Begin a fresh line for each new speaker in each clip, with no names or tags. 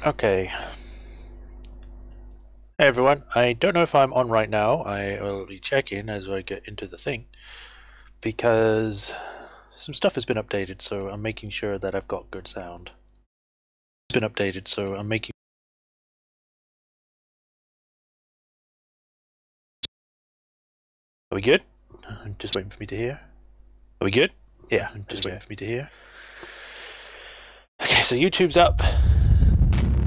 Okay. Hey everyone, I don't know if I'm on right now. I will be checking as I get into the thing because some stuff has been updated, so I'm making sure that I've got good sound. It's been updated, so I'm making. Are we good? I'm just waiting for me to hear. Are we good? Yeah, I'm just waiting for me to hear. Okay, so YouTube's up.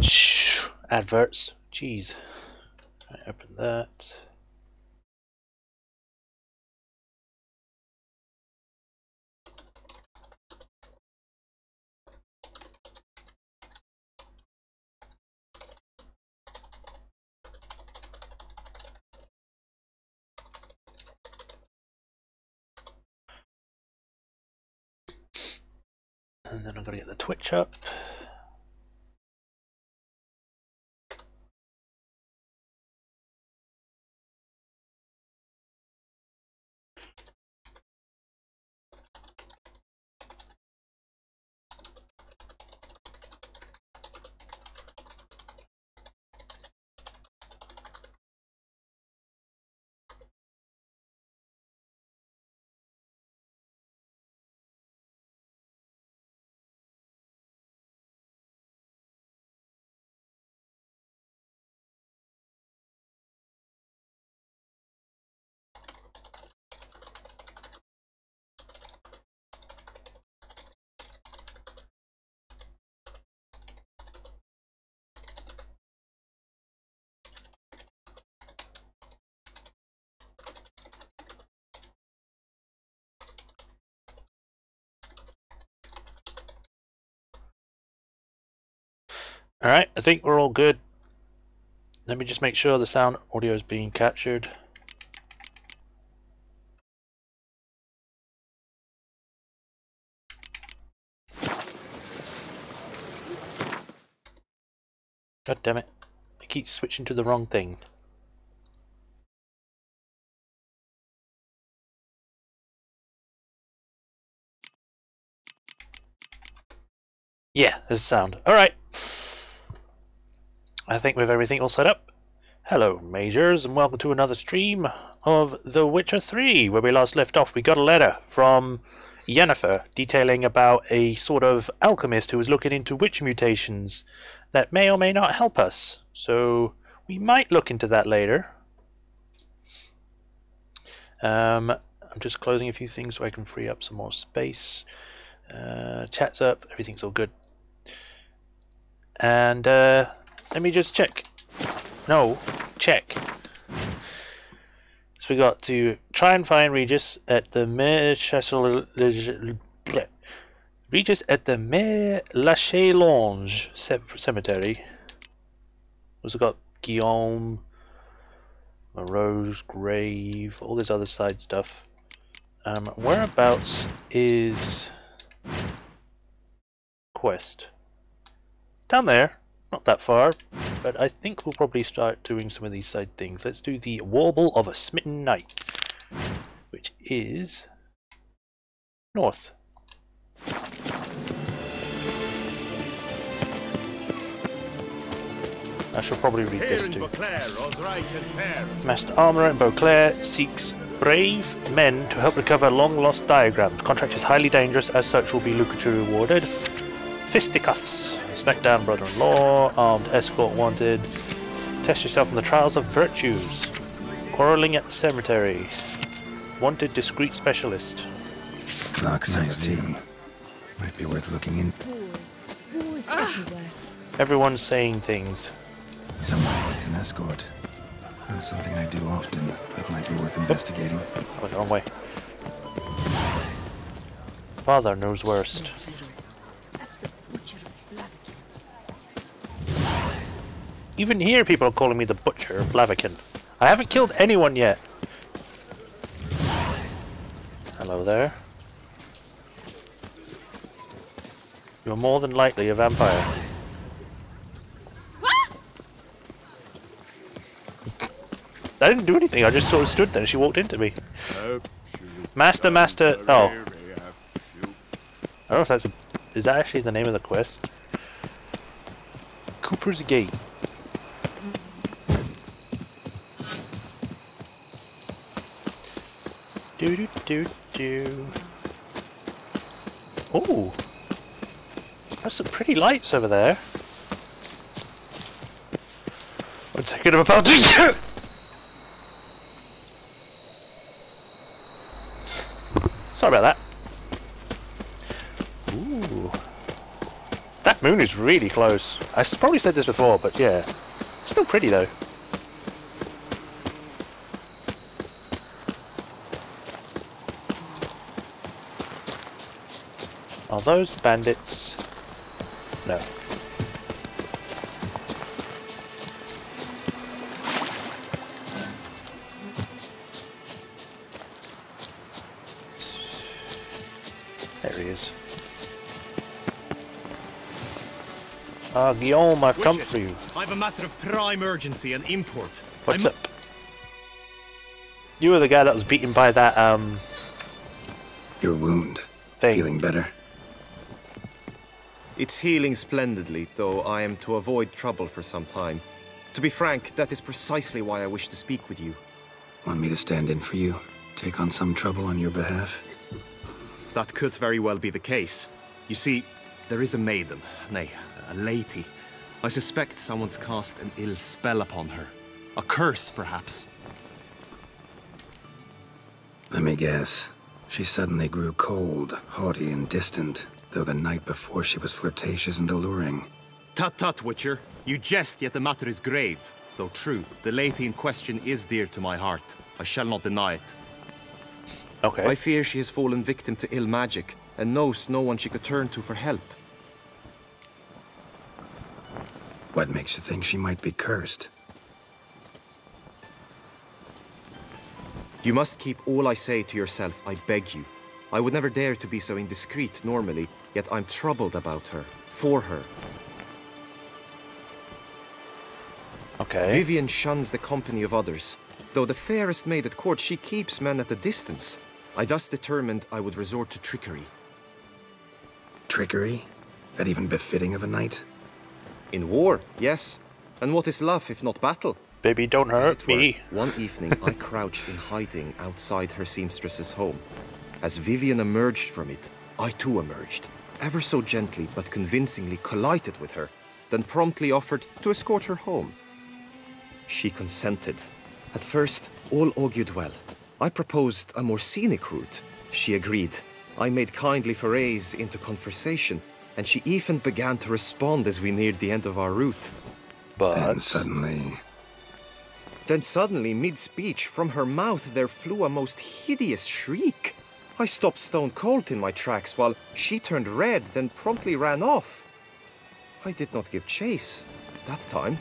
Shh, adverts. Jeez. Right, open that. And then I've got to get the Twitch up. Alright, I think we're all good. Let me just make sure the sound audio is being captured. God damn it. I keep switching to the wrong thing. Yeah, there's sound. Alright. I think we have everything all set up. Hello, Majors, and welcome to another stream of The Witcher 3. Where we last left off, we got a letter from Yennefer detailing about a sort of alchemist who was looking into witch mutations that may or may not help us. So, we might look into that later. I'm just closing a few things so I can free up some more space. Chat's up, everything's all good. And let me just check. No, check. So we got to try and find Regis at the Regis at the Mère Lachelonge cemetery. Also got Guillaume, Moreau's grave, all this other side stuff. Whereabouts is Quest? Down there, not that far, but I think we'll probably start doing some of these side things. Let's do the Warble of a Smitten Knight, which is north. I shall probably read this too. Master Armourer in Beauclair seeks brave men to help recover long-lost diagrams. Contract is highly dangerous, as such will be lucratively rewarded. Fisticuffs. Smackdown brother-in-law. Armed escort wanted. Test yourself in the trials of virtues. Quarrelling at the cemetery. Wanted discreet specialist.
Dark science team. Might be worth looking in.
Wars everywhere.
Everyone's saying things.
Someone needs an escort. That's something I do often. It might be worth investigating.
I went the wrong way. Father knows worst. Even here people are calling me the Butcher of Blaviken. I haven't killed anyone yet. Hello there. You're more than likely a vampire. I didn't do anything, I just sort of stood there and she walked into me. Master. Oh. I don't know if that's is that actually the name of the quest? Cooper's Gate. Do. Oh, that's some pretty lights over there. 1 second, I'm about to. Sorry about that. Ooh, that moon is really close. I probably said this before, but yeah, still pretty though. Are those bandits? No. There he is. Ah, Guillaume, I've come for you.
I have a matter of prime urgency and import.
What's up? You were the guy that was beaten by that,
Your wound.
thing.
Feeling better?
It's healing splendidly, though I am to avoid trouble for some time. To be frank, that is precisely why I wish to speak with you.
Want me to stand in for you? Take on some trouble on your behalf?
That could very well be the case. You see, there is a maiden, nay, a lady. I suspect someone's cast an ill spell upon her. A curse, perhaps.
Let me guess. She suddenly grew cold, haughty, and distant, though the night before she was flirtatious and alluring.
Tut tut, Witcher. You jest, yet the matter is grave. Though true, the lady in question is dear to my heart. I shall not deny it.
Okay.
I fear she has fallen victim to ill magic, and knows no one she could turn to for help.
What makes you think she might be cursed?
You must keep all I say to yourself, I beg you. I would never dare to be so indiscreet normally, yet I'm troubled about her, for her.
Okay.
Vivian shuns the company of others. Though the fairest maid at court, she keeps men at a distance. I thus determined I would resort to trickery.
Trickery? That even befitting of a knight?
In war, yes. And what is love if not battle?
Baby, don't
As
hurt
it were,
me.
one evening I crouched in hiding outside her seamstress's home. As Vivian emerged from it, I too emerged, ever so gently but convincingly collided with her, then promptly offered to escort her home. She consented. At first, all augured well. I proposed a more scenic route. She agreed. I made kindly forays into conversation, and she even began to respond as we neared the end of our route.
But
Then suddenly, mid-speech, from her mouth there flew a most hideous shriek. I stopped stone cold in my tracks while she turned red, then promptly ran off. I did not give chase that time.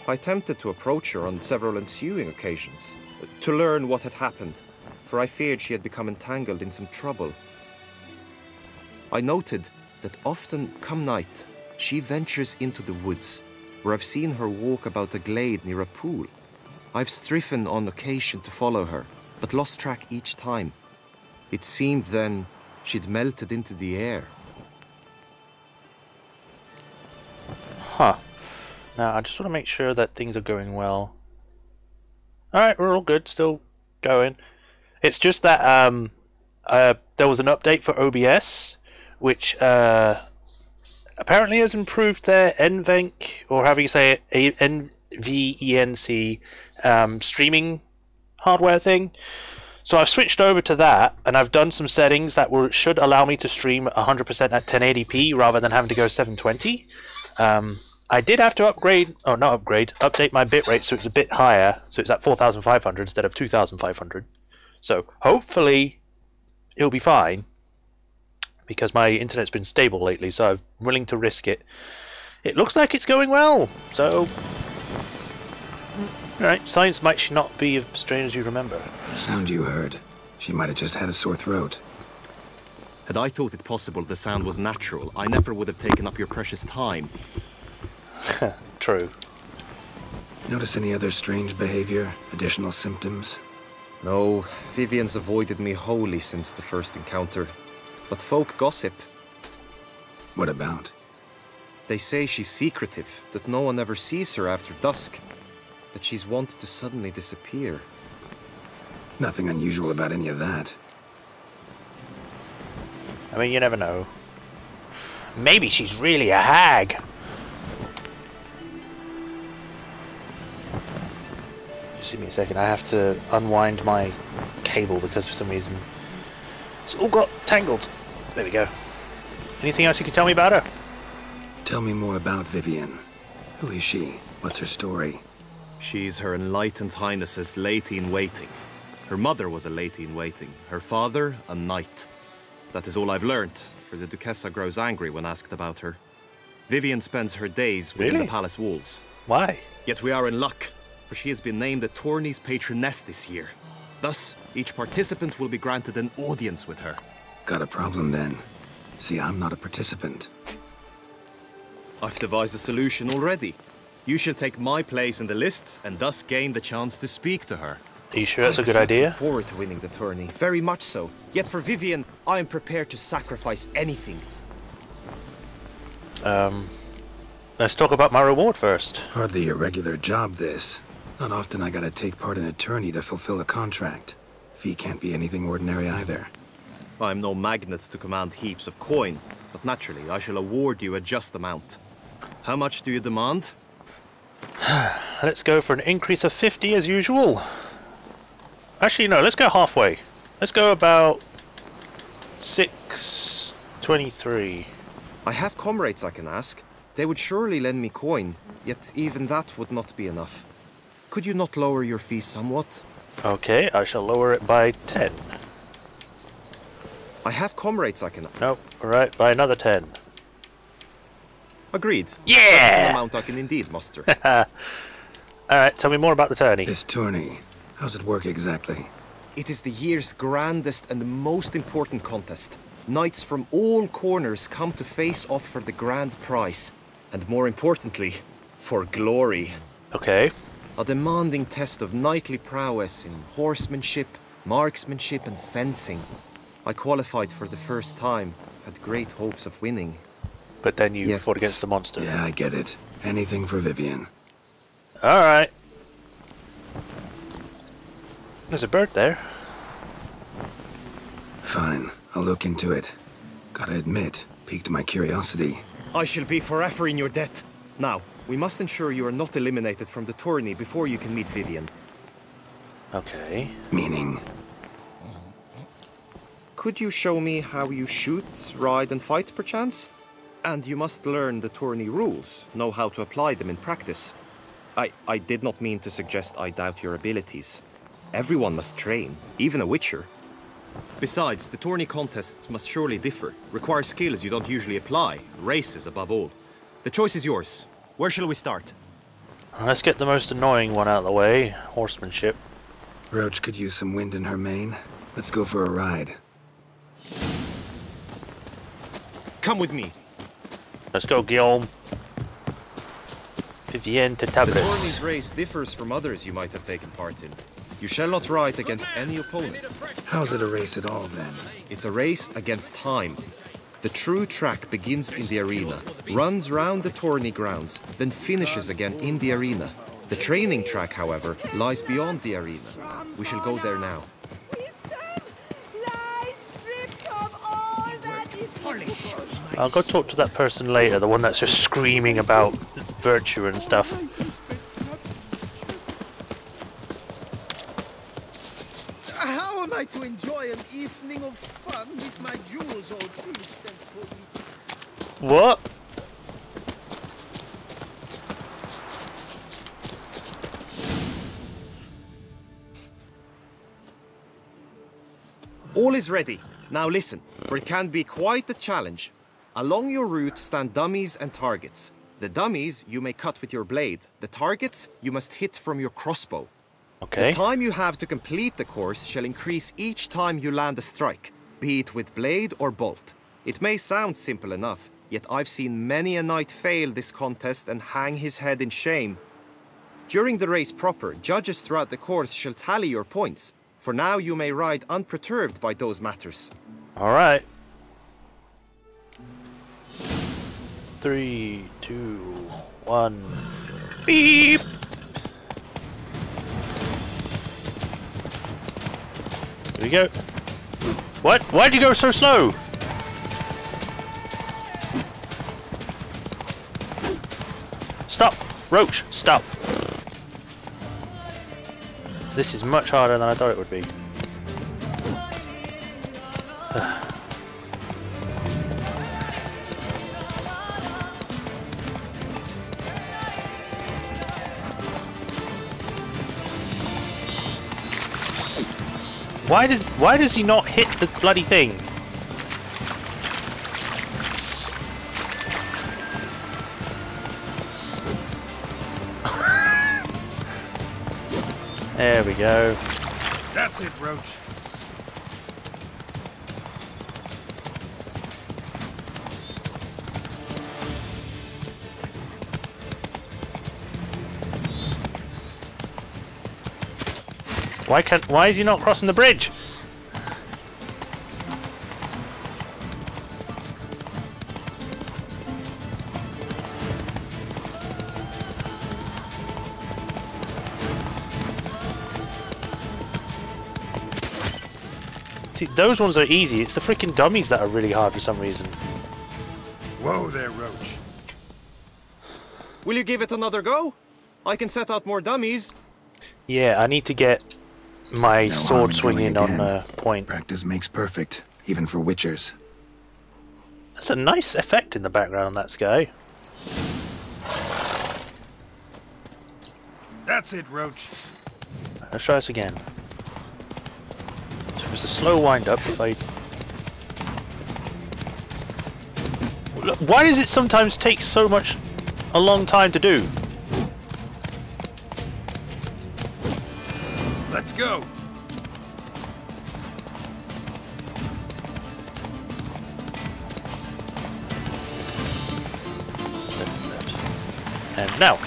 I attempted to approach her on several ensuing occasions, to learn what had happened, for I feared she had become entangled in some trouble. I noted that often, come night, she ventures into the woods, where I've seen her walk about a glade near a pool. I've striven on occasion to follow her, but lost track each time. It seemed then she'd melted into the air.
Huh. Now, I just want to make sure that things are going well. Alright, we're all good, still going. It's just that there was an update for OBS, which apparently has improved their NVENC, or however you say it, NVENC streaming hardware thing. So I've switched over to that, and I've done some settings that should allow me to stream 100% at 1080p rather than having to go 720. I did have to update my bitrate so it's a bit higher, so it's at 4,500 instead of 2,500. So hopefully it'll be fine, because my internet's been stable lately, so I'm willing to risk it. It looks like it's going well, so... Alright, science might not be as strange as you remember.
The sound you heard. She might have just had a sore throat.
Had I thought it possible the sound was natural, I never would have taken up your precious time.
True.
Notice any other strange behavior? Additional symptoms?
No, Vivian's avoided me wholly since the first encounter. But folk gossip.
What about?
They say she's secretive, that no one ever sees her after dusk. That she's wont to suddenly disappear.
Nothing unusual about any of that.
I mean, you never know. Maybe she's really a hag. Just give me a second. I have to unwind my cable because for some reason it's all got tangled. There we go. Anything else you can tell me about her?
Tell me more about Vivian. Who is she? What's her story?
She's Her Enlightened Highness's lady-in-waiting. Her mother was a lady-in-waiting. Her father, a knight. That is all I've learnt, for the Duchessa grows angry when asked about her. Vivian spends her days within the palace walls.
Why?
Yet we are in luck, for she has been named the tourney's patroness this year. Thus, each participant will be granted an audience with her.
Got a problem then. See, I'm not a participant.
I've devised a solution already. You shall take my place in the lists and thus gain the chance to speak to her.
Are you sure that's a good idea?
I was looking forward to winning the tourney, very much so. Yet for Vivian, I am prepared to sacrifice anything.
Let's talk about my reward first.
Hardly a regular job, this. Not often I gotta take part in a tourney to fulfill a contract. Fee can't be anything ordinary either.
I'm no magnet to command heaps of coin, but naturally I shall award you a just amount. How much do you demand?
Let's go for an increase of 50 as usual. Actually, no, let's go halfway. Let's go about 623.
I have comrades I can ask. They would surely lend me coin, yet even that would not be enough. Could you not lower your fee somewhat?
Okay, I shall lower it by 10.
I have comrades I can...
Nope, alright, by another 10.
Agreed.
Yeah!
That's an amount I can indeed muster.
Alright, tell me more about the tourney.
This tourney, how's it work exactly?
It is the year's grandest and most important contest. Knights from all corners come to face off for the grand prize. And more importantly, for glory.
Okay.
A demanding test of knightly prowess in horsemanship, marksmanship and fencing. I qualified for the first time, had great hopes of winning.
But then you fought against the monster.
Yeah, I get it. Anything for Vivian.
Alright. There's a bird there.
Fine, I'll look into it. Gotta admit, piqued my curiosity.
I shall be forever in your debt. Now, we must ensure you are not eliminated from the tourney before you can meet Vivian.
Okay.
Meaning?
Could you show me how you shoot, ride and fight, perchance? And you must learn the tourney rules, know how to apply them in practice. I did not mean to suggest I doubt your abilities. Everyone must train, even a witcher. Besides, the tourney contests must surely differ, require skills you don't usually apply, races above all. The choice is yours. Where shall we start?
Let's get the most annoying one out of the way, horsemanship.
Roach could use some wind in her mane. Let's go for a ride.
Come with me.
Let's go, Guillaume. Vivienne to
The
Tabris.
tourney's race differs from others you might have taken part in. You shall not ride against any opponent.
How's it a race at all, then?
It's a race against time. The true track begins in the arena, runs round the tourney grounds, then finishes again in the arena. The training track, however, lies beyond the arena. We shall go there now.
I'll go talk to that person later, the one that's just screaming about virtue and stuff.
How am I to enjoy an evening of fun with my jewels all creased and pulling?
What?
All is ready. Now listen, for it can be quite a challenge. Along your route stand dummies and targets. The dummies you may cut with your blade. The targets you must hit from your crossbow.
Okay.
The time you have to complete the course shall increase each time you land a strike, be it with blade or bolt. It may sound simple enough, yet I've seen many a knight fail this contest and hang his head in shame. During the race proper, judges throughout the course shall tally your points. For now you may ride unperturbed by those matters.
Alright. 3, 2, 1. Beep! Here we go. What? Why'd you go so slow? Stop! Roach, stop! This is much harder than I thought it would be. Why does he not hit the bloody thing? There we go.
That's it, Roach.
Why is he not crossing the bridge? See, those ones are easy. It's the freaking dummies that are really hard for some reason.
Whoa there, Roach.
Will you give it another go? I can set out more dummies.
Yeah, I need to get my
No harm
sword
in
swinging
going
on
again.
point.
Practice makes perfect, even for witchers.
That's a nice effect in the background on that sky.
That's it, Roach.
Let's try this again. So it was a slow wind up if I... Look, why does it sometimes take a long time to do?
Let's go.
Left. And now.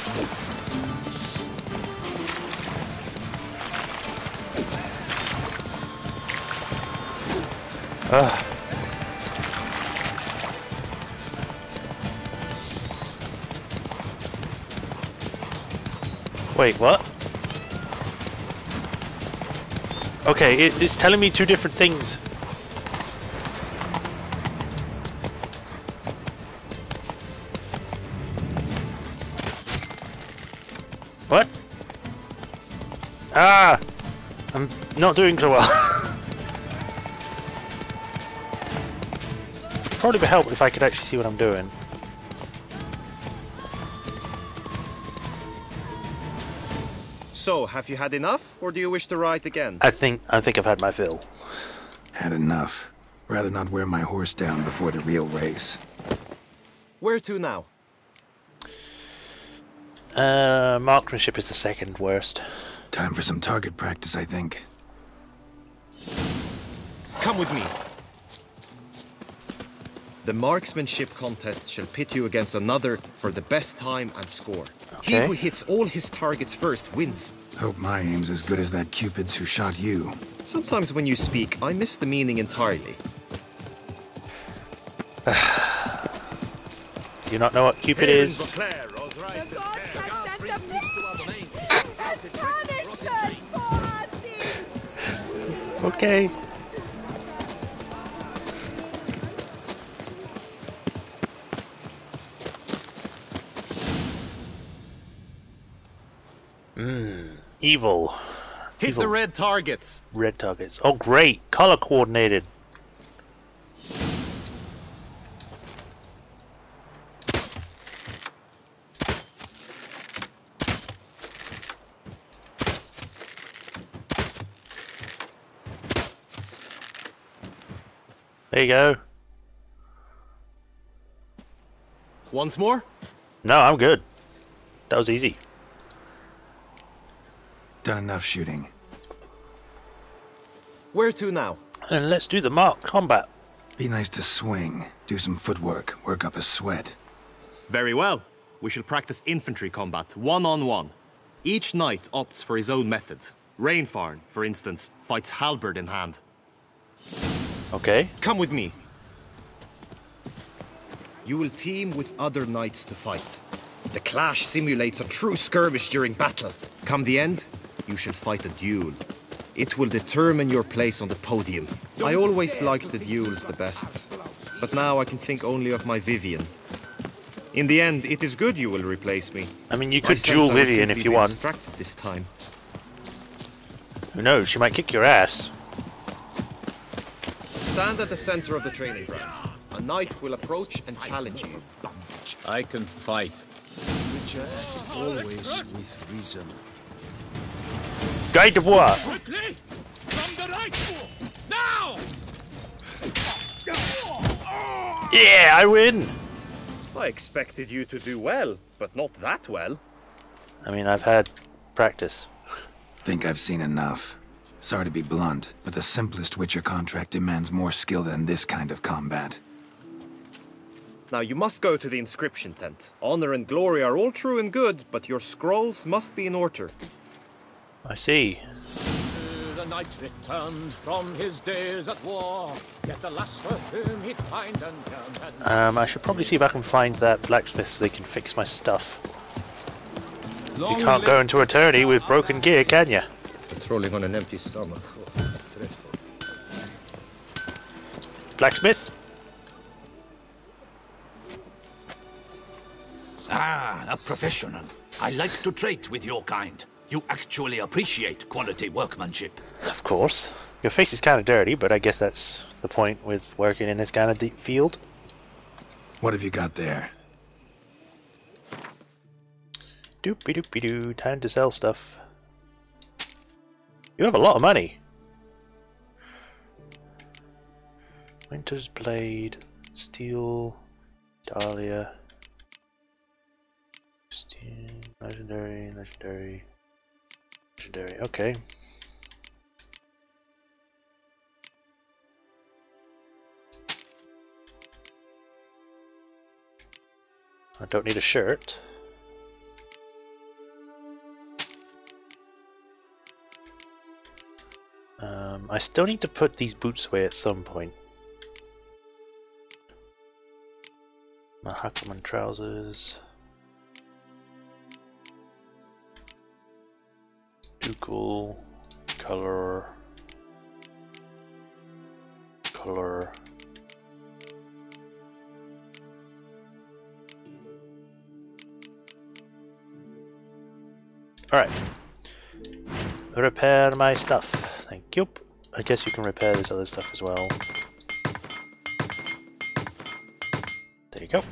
Wait, what? Okay, it's telling me two different things. What? Ah! I'm not doing so well. Probably would help if I could actually see what I'm doing.
So, have you had enough, or do you wish to ride again?
I think I've had my fill.
Had enough. Rather not wear my horse down before the real race.
Where to now?
Marksmanship is the second worst.
Time for some target practice, I think.
Come with me. The marksmanship contest shall pit you against another for the best time and score.
Okay.
He who hits all his targets first wins.
Hope my aim's as good as that Cupid's who shot you.
Sometimes when you speak, I miss the meaning entirely.
Do you not know what Cupid is?
The gods have sent a beast as punishment for our sins.
Okay. Evil.
Hit
Evil.
the red targets.
Red targets. Oh, great. Color coordinated. There you go.
Once more?
No, I'm good. That was easy.
Done enough shooting.
Where to now?
And let's do the mark combat.
Be nice to swing. Do some footwork. Work up a sweat.
Very well. We shall practice infantry combat, one-on-one. Each knight opts for his own method. Rainfarn, for instance, fights halberd in hand.
Okay.
Come with me. You will team with other knights to fight. The clash simulates a true skirmish during battle. Come the end, you shall fight a duel. It will determine your place on the podium. I always liked the duels the best, but now I can think only of my Vivian. In the end, it is good you will replace me.
I mean, you could duel Vivian if you want.
Distracted this time.
Who knows? She might kick your ass.
Stand at the center of the training ground. A knight will approach and challenge you.
I can fight.
Always with reason.
Guide de bois.
Quickly! From the right! Now!
Yeah, I win!
I expected you to do well, but not that well.
I mean, I've had practice.
Think I've seen enough. Sorry to be blunt, but the simplest Witcher contract demands more skill than this kind of combat.
Now you must go to the inscription tent. Honor and glory are all true and good, but your scrolls must be in order.
I see.
The knight returned from his days at war, yet the last for whom he'd find and
I should probably see if I can find that blacksmith so they can fix my stuff. You can't go into eternity with broken gear, can you?
Patrolling on an empty stomach.
Blacksmith?
Ah, a professional. I like to trade with your kind. You actually appreciate quality workmanship.
Of course. Your face is kind of dirty, but I guess that's the point with working in this kind of deep field.
What have you got there?
Doopy doopy doo, time to sell stuff. You have a lot of money. Winter's Blade, Steel, Dahlia, Steel, Legendary, Legendary, Legendary, okay. I don't need a shirt. I still need to put these boots away at some point. My Hackerman trousers. Ducal. Color. Color. Alright. Repair my stuff. Thank you. I guess you can repair this other stuff as well. There you go.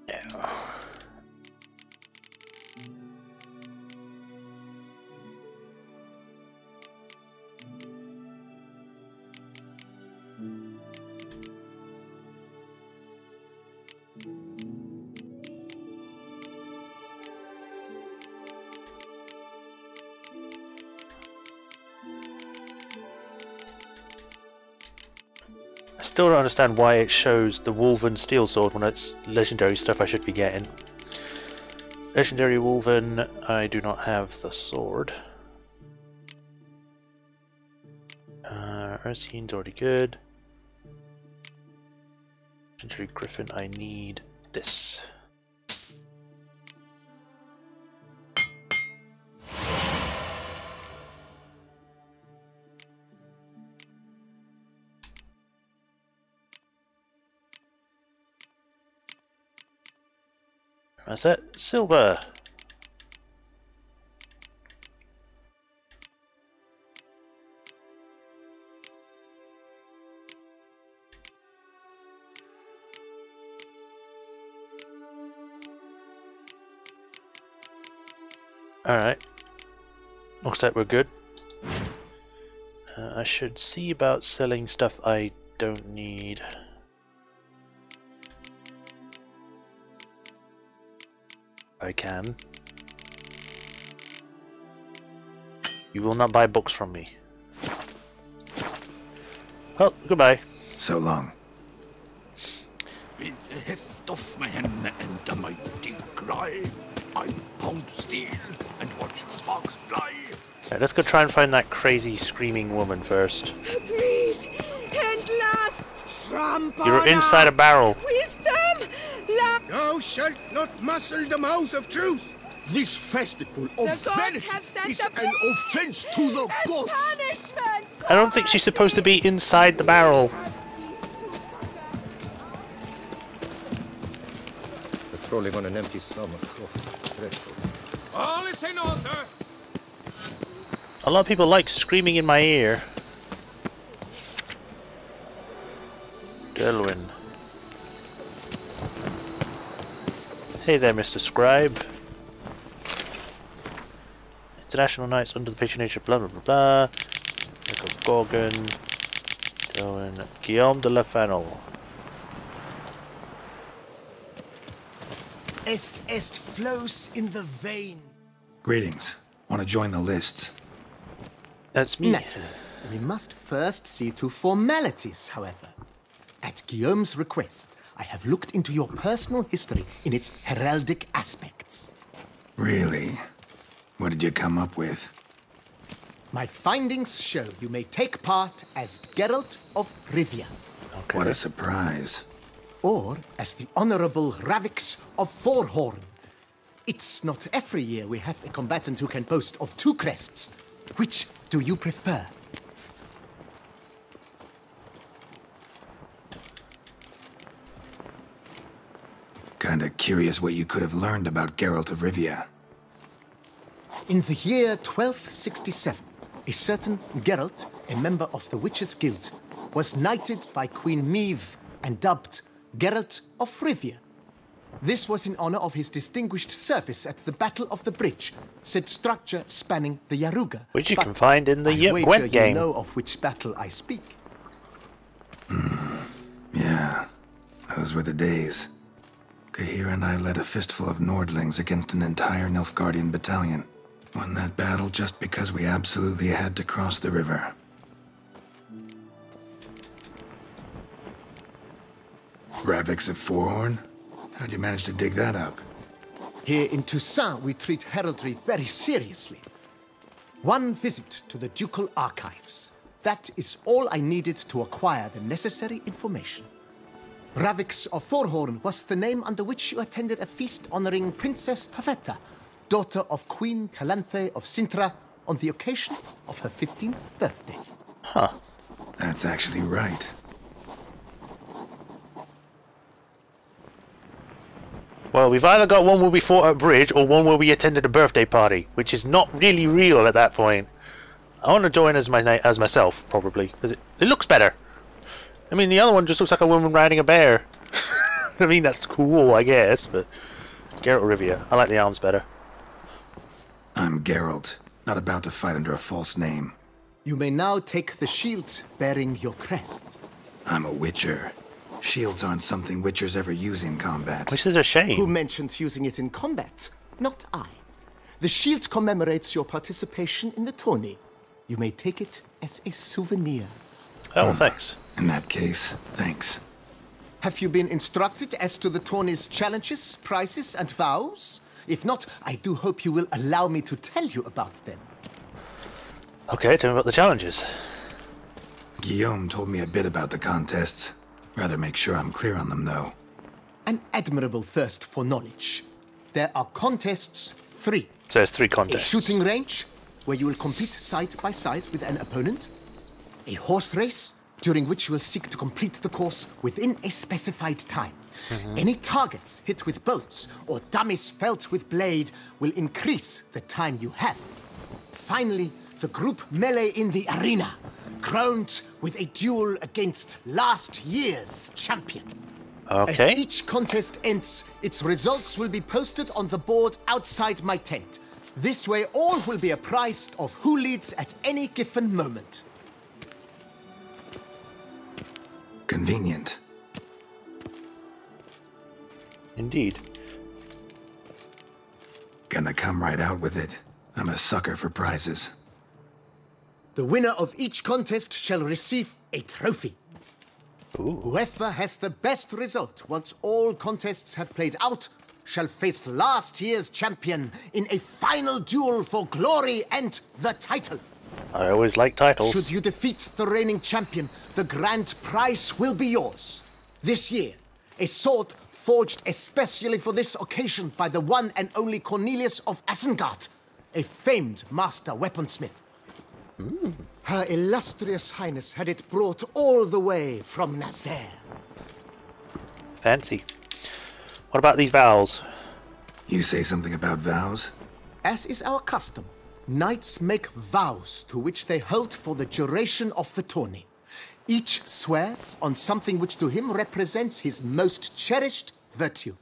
Now. Still don't understand why it shows the Wolven Steel Sword when it's legendary stuff I should be getting. Legendary Wolven, I do not have the sword. Ursine's already good. Legendary Griffin, I need this. That's it. Silver. Alright. Looks like we're good. I should see about selling stuff I don't need. I can. You will not buy books from me. Well, goodbye.
So long.
With the heft of man and a mighty cry, I pound steel and watch sparks fly.
Right, let's go try and find that crazy screaming woman first.
Breed and last
You're inside a barrel.
Wisdom!
Thou shalt not muzzle the mouth of truth.
This festival of
The gods
vanity
have sent
is
a
an offense to the
As
gods.
punishment!
I don't think she's supposed to be inside the barrel.
Patrolling on an empty stomach. Oh, dreadful.
All is in order.
A lot of people like screaming in my ear. Delwyn. Hey there, Mr. Scribe. International Knights under the patronage of blah blah blah blah. Michael Gorgon. Delwyn. Guillaume de la Fennel.
Est flows in the vein.
Greetings. Want to join the lists?
That's me.
Naturally. We must first see to formalities, however. At Guillaume's request, I have looked into your personal history in its heraldic aspects.
Really? What did you come up with?
My findings show you may take part as Geralt of Rivia,
Okay.
What a surprise.
or as the Honorable Ravix of Forhorn. It's not every year we have a combatant who can boast of 2 crests. Which do you prefer?
Kinda curious what you could have learned about Geralt of Rivia.
In the year 1267, a certain Geralt, a member of the Witches' Guild, was knighted by Queen Meve and dubbed Geralt of Rivia. This was in honor of his distinguished service at the Battle of the Bridge, said structure spanning the Yaruga.
Which you
But
can find in the
I wager
Gwent
you
game.
know of which battle I speak.
Yeah, those were the days. Kahir and I led a fistful of Nordlings against an entire Nilfgaardian battalion. Won that battle just because we absolutely had to cross the river. Ravix of Forhorn? How'd you manage to dig that up?
Here in Toussaint, we treat heraldry very seriously. One visit to the ducal archives. That is all I needed to acquire the necessary information. Ravix of Forhorn was the name under which you attended a feast honoring Princess Pavetta, daughter of Queen Calanthe of Sintra, on the occasion of her 15th birthday.
Huh.
That's actually right.
Well, we've either got one where we fought at Bridge or one where we attended a birthday party, which is not really real at that point. I want to join as myself, probably, because it looks better. I mean, the other one just looks like a woman riding a bear. I mean, that's cool, I guess, but Geralt Rivia. I like the arms better.
I'm Geralt, not about to fight under a false name.
You may now take the shield bearing your crest.
I'm a Witcher. Shields aren't something Witchers ever use in combat.
Which is a
Who
shame.
mentioned using it in combat? Not I. The shield commemorates your participation in the tourney. You may take it as a souvenir.
Oh, well, thanks.
In that case, thanks.
Have you been instructed as to the tourney's challenges, prizes, and vows? If not, I do hope you will allow me to tell you about them.
Okay, tell me about the challenges.
Guillaume told me a bit about the contests. Rather make sure I'm clear on them, though.
An admirable thirst for knowledge. There are contests 3.
So there's 3
A
contests.
shooting range, where you will compete side by side with an opponent. A horse race, during which you will seek to complete the course within a specified time. Any targets hit with bolts or dummies felt with blade will increase the time you have. Finally, the group melee in the arena, crowned with a duel against last year's champion. As
Okay.
each contest ends, its results will be posted on the board outside my tent. This way, all will be apprised of who leads at any given moment.
Convenient.
Indeed.
Gonna come right out with it. I'm a sucker for prizes.
The winner of each contest shall receive a trophy.
Ooh.
Whoever has the best result once all contests have played out shall face last year's champion in a final duel for glory and the title.
I always like titles.
Should you defeat the reigning champion, the grand prize will be yours. This year, a sword forged especially for this occasion by the one and only Cornelius of Isengard, a famed master weaponsmith. Her illustrious highness had it brought all the way from Nazaire.
Fancy. What about these vows?
You say something about vows?
As is our custom, knights make vows to which they hold for the duration of the tourney. Each swears on something which to him represents his most cherished virtue.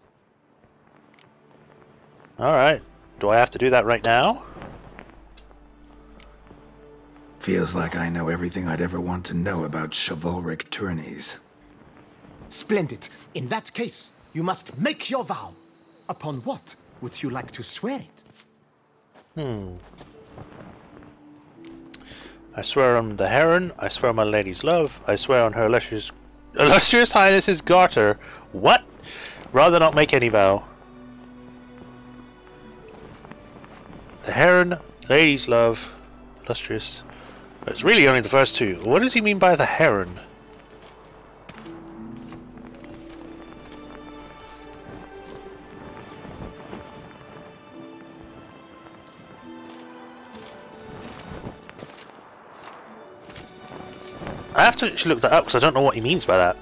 Alright. Do I have to do that right now?
Feels like I know everything I'd ever want to know about chivalric tourneys.
Splendid. In that case, you must make your vow. Upon what would you like to swear it?
I swear on the Heron, I swear on my lady's love, I swear on her illustrious highness's garter. What? Rather not make any vow. The Heron, lady's love, illustrious. But it's really only the first two. What does he mean by the Heron? I have to actually look that up because I don't know what he means by that.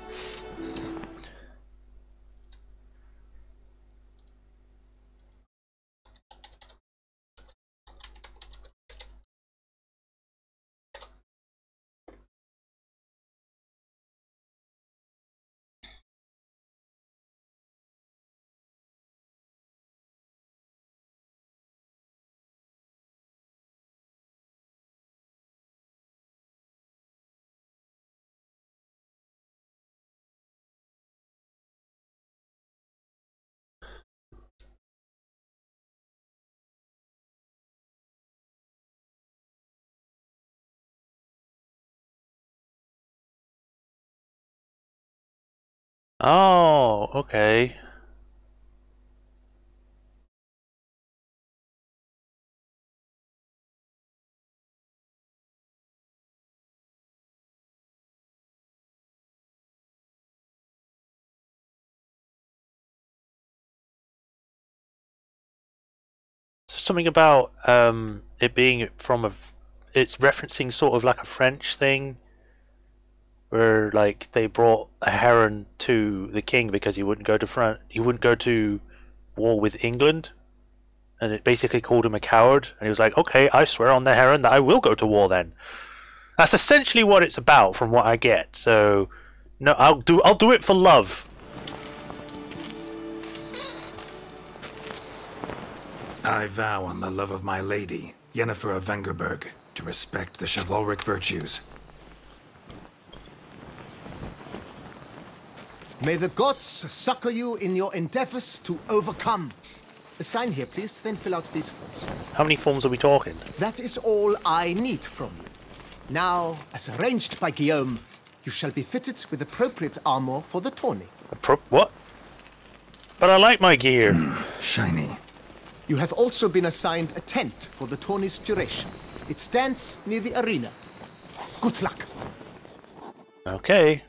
Oh, okay. Something about it being from a, it's referencing sort of like a French thing, where like they brought a heron to the king because he wouldn't go to war with England, and it basically called him a coward, and he was like, okay, I swear on the heron that I will go to war then. That's essentially what it's about from what I get. So no, I'll do it for love.
I vow on the love of my lady, Yennefer of Vengerberg, to respect the chivalric virtues.
May the gods succor you in your endeavors to overcome. Sign here, please, then fill out these forms.
How many forms are we talking?
That is all I need from you. Now, as arranged by Guillaume, you shall be fitted with appropriate armor for the tourney.
What? But I like my gear.
Shiny.
You have also been assigned a tent for the tourney's duration. It stands near the arena. Good luck.
Okay.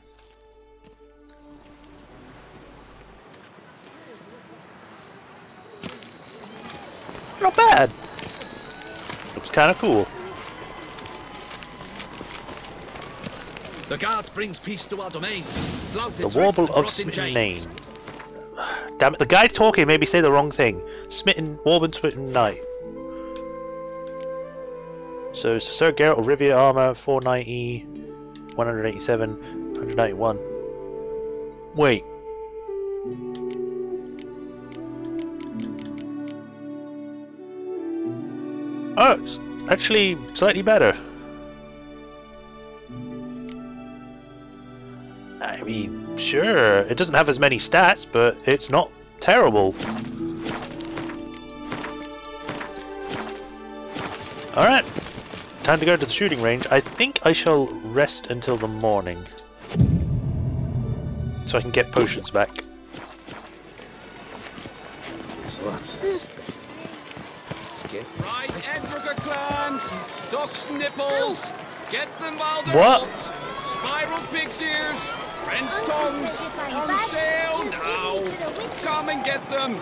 Not bad. Looks kind of cool.
The guard brings peace to our domains. Flout
The
its
warble
writ and
of
rot in
smitten
chains.
name. Damn it, the guy talking made me say the wrong thing. Warben smitten knight. So Sir Geralt of Rivia armor 490, 187, 191. Wait. Oh, it's actually slightly better. I mean, sure, it doesn't have as many stats, but it's not terrible. Alright, time to go to the shooting range. I think I shall rest until the morning, so I can get potions back.
What a specimen. get.
Right, Edrica clans, duck's nipples, get them while they're
What?
hot. Spiral pig's ears, French tongues, on sale now. Come and get them.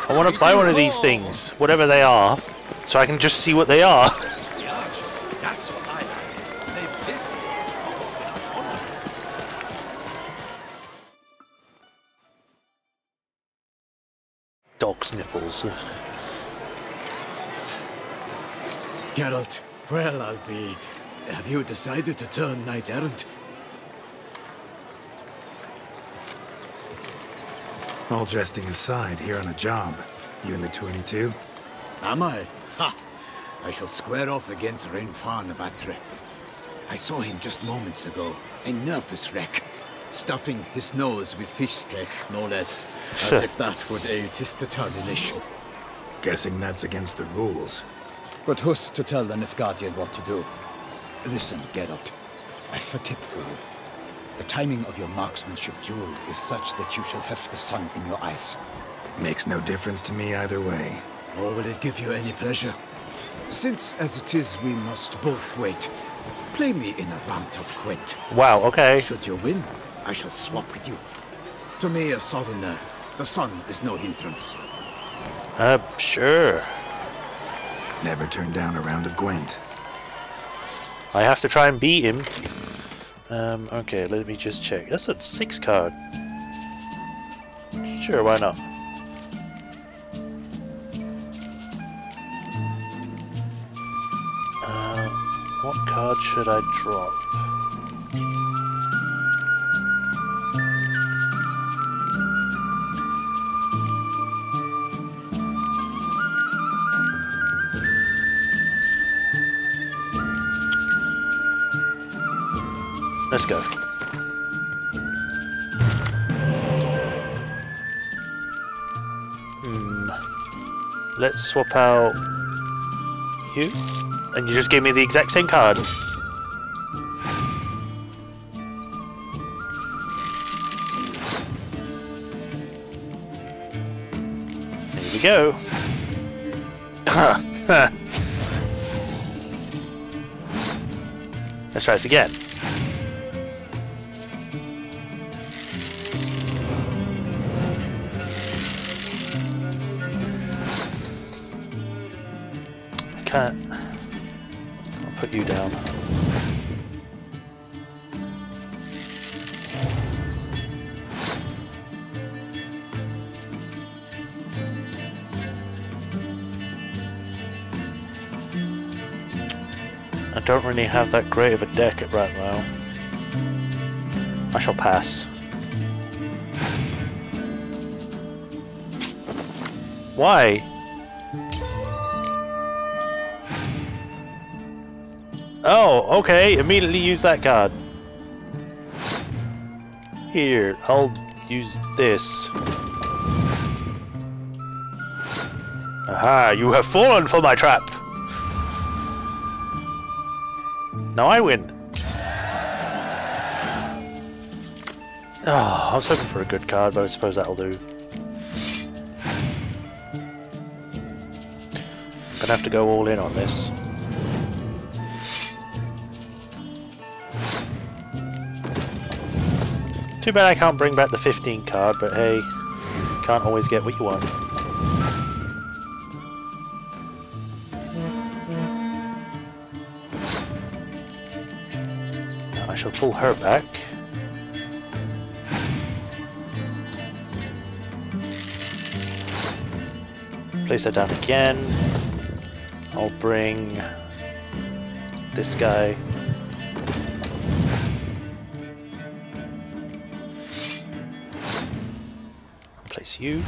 I want to buy one of these things, whatever they are, so I can just see what they are.
That's what I like. They've listened.
Dog's nipples.
Geralt, well, I'll be. Have you decided to turn knight errant?
All jesting aside, here on a job. You in the 22?
Am I? Ha! I shall square off against Rainfan of Atre. I saw him just moments ago, a nervous wreck, stuffing his nose with fish steak, no less, as if that would aid his determination.
Guessing that's against the rules.
But who's to tell the Nilfgaardian what to do? Listen, Geralt, I've a tip for you. The timing of your marksmanship duel is such that you shall have the sun in your eyes.
Makes no difference to me either way.
Nor will it give you any pleasure. Since, as it is, we must both wait, play me in a round of Gwent.
Wow, okay.
Should you win, I shall swap with you. To me, a southerner, the sun is no hindrance.
Sure.
Never turn down a round of Gwent.
I have to try and beat him. Okay, let me just check. That's a 6 card. Sure, why not? What card should I drop? Let's go. Let's swap out you. And you just gave me the exact same card. There we go. Let's try this again. I can't. Put you down. I don't really have that great of a deck at right now. I shall pass. Why? Oh, okay, immediately use that card. Here, I'll use this. Aha, you have fallen for my trap! Now I win! Oh, I was hoping for a good card, but I suppose that'll do. I'm gonna have to go all in on this. Too bad I can't bring back the 15 card, but hey, you can't always get what you want. Now I shall pull her back. Place her down again. I'll bring this guy. Place you.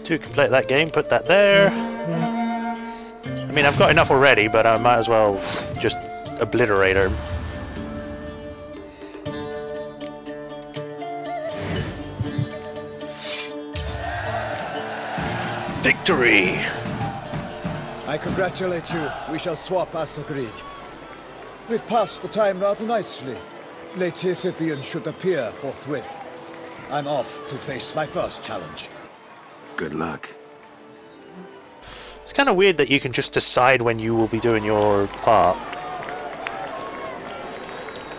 To complete that game, put that there. I mean, I've got enough already, but I might as well just obliterate her. Victory!
I congratulate you. We shall swap as agreed.
We've passed the time rather nicely. Lady Vivian should appear forthwith. I'm off to face my first challenge.
Good luck.
It's kind of weird that you can just decide when you will be doing your part.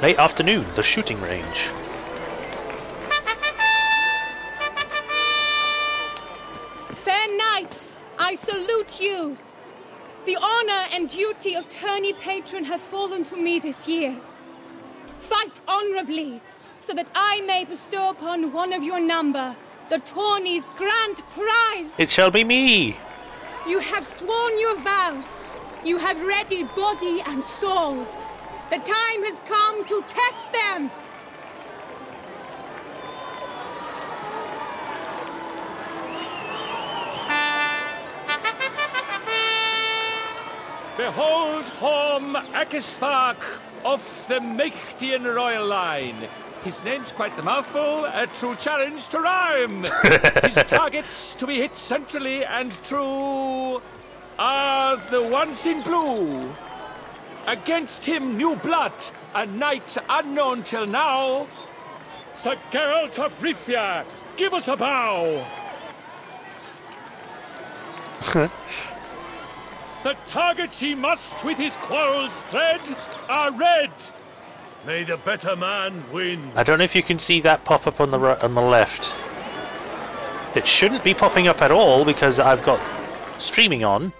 Late afternoon, the shooting range.
Fair knights, I salute you. The honor and duty of tourney patron have fallen to me this year. Fight honorably, so that I may bestow upon one of your number the tourney's grand prize.
It shall be me.
You have sworn your vows. You have readied body and soul. The time has come to test them.
Behold home Akispark of the Mechtian royal line. His name's quite the mouthful, a true challenge to rhyme. His targets to be hit centrally and true are the ones in blue. Against him new blood, a knight unknown till now. Sir Geralt of Rivia, give us a bow. The targets he must with his quarrels thread are red. May the better man win.
I don't know if you can see that pop up on the on the left. It shouldn't be popping up at all because I've got streaming on.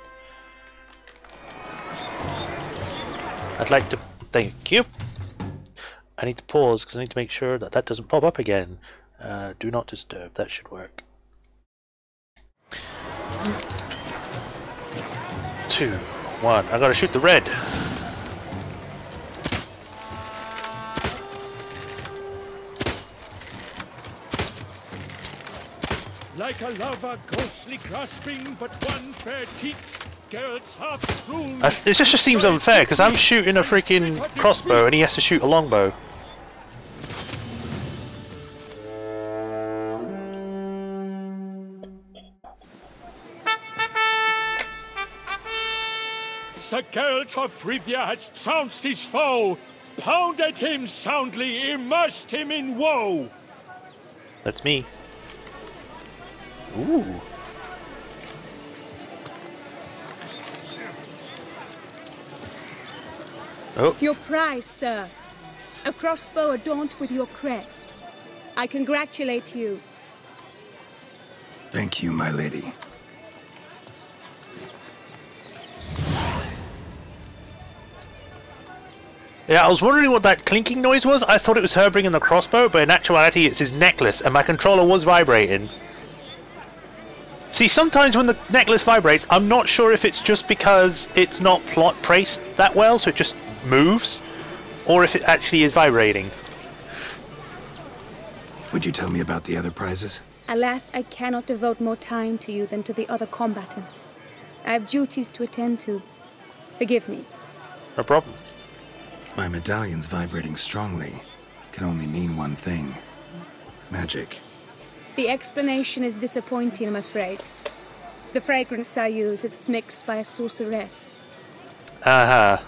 I'd like to thank you. I need to pause because I need to make sure that that doesn't pop up again. Do not disturb. That should work. 2, 1. I gotta shoot the red.
Like a lover ghostly grasping but one fair teeth, Geralt's half strewn.
This just seems unfair because I'm shooting a freaking crossbow and he has to shoot a longbow.
Sir Geralt of Rivia has trounced his foe, pounded him soundly, immersed him in woe.
That's me. Ooh. Oh.
Your prize, sir. A crossbow adorned with your crest. I congratulate you.
Thank you, my lady.
Yeah, I was wondering what that clinking noise was. I thought it was her bringing the crossbow, but in actuality it's his necklace, and my controller was vibrating. See, sometimes when the necklace vibrates, I'm not sure if it's just because it's not plot placed that well, so it just moves, or if it actually is vibrating.
Would you tell me about the other prizes?
Alas, I cannot devote more time to you than to the other combatants. I have duties to attend to. Forgive me.
No problem.
My medallion's vibrating strongly. Can only mean one thing. Magic.
The explanation is disappointing, I'm afraid. The fragrance I use, it's mixed by a sorceress.
Uh-huh.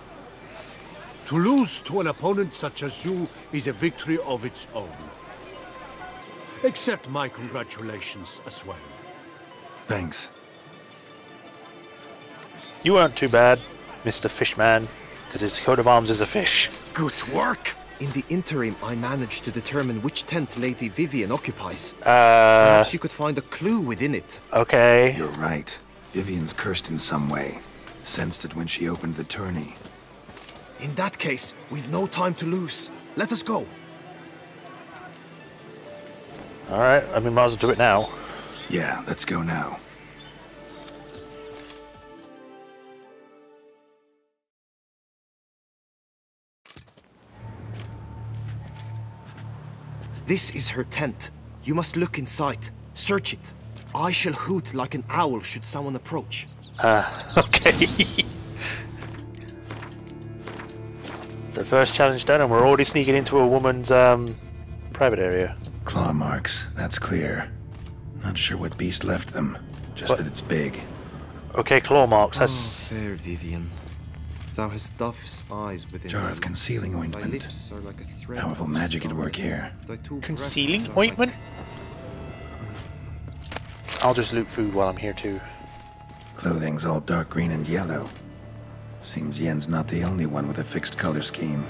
To lose to an opponent such as you is a victory of its own. Accept my congratulations as well.
Thanks.
You weren't too bad, Mr. Fishman, because his coat of arms is a fish.
Good work! In the interim, I managed to determine which tent Lady Vivian occupies.
Perhaps
Perhaps you could find a clue within it.
Okay.
You're right. Vivian's cursed in some way. Sensed it when she opened the tourney.
In that case, we've no time to lose. Let us go.
Alright, I mean, might as well do it now.
Yeah, let's go now.
This is her tent. You must look inside. Search it. I shall hoot like an owl should someone approach.
Okay. The first challenge done, and we're already sneaking into a woman's private area.
Claw marks, that's clear. Not sure what beast left them, just that it's big.
Okay, claw marks, that's...
Oh, fair Vivian. Thou hast dove's eyes within
Jar
thy
of
lips.
concealing
Thy
ointment.
lips are like a thread
Powerful
of
magic at work
starlight.
here.
Thy two
Concealing
breasts are
ointment?
like-
I'll just loot food while I'm here too.
Clothing's all dark green and yellow. Seems Yen's not the only one with a fixed color scheme.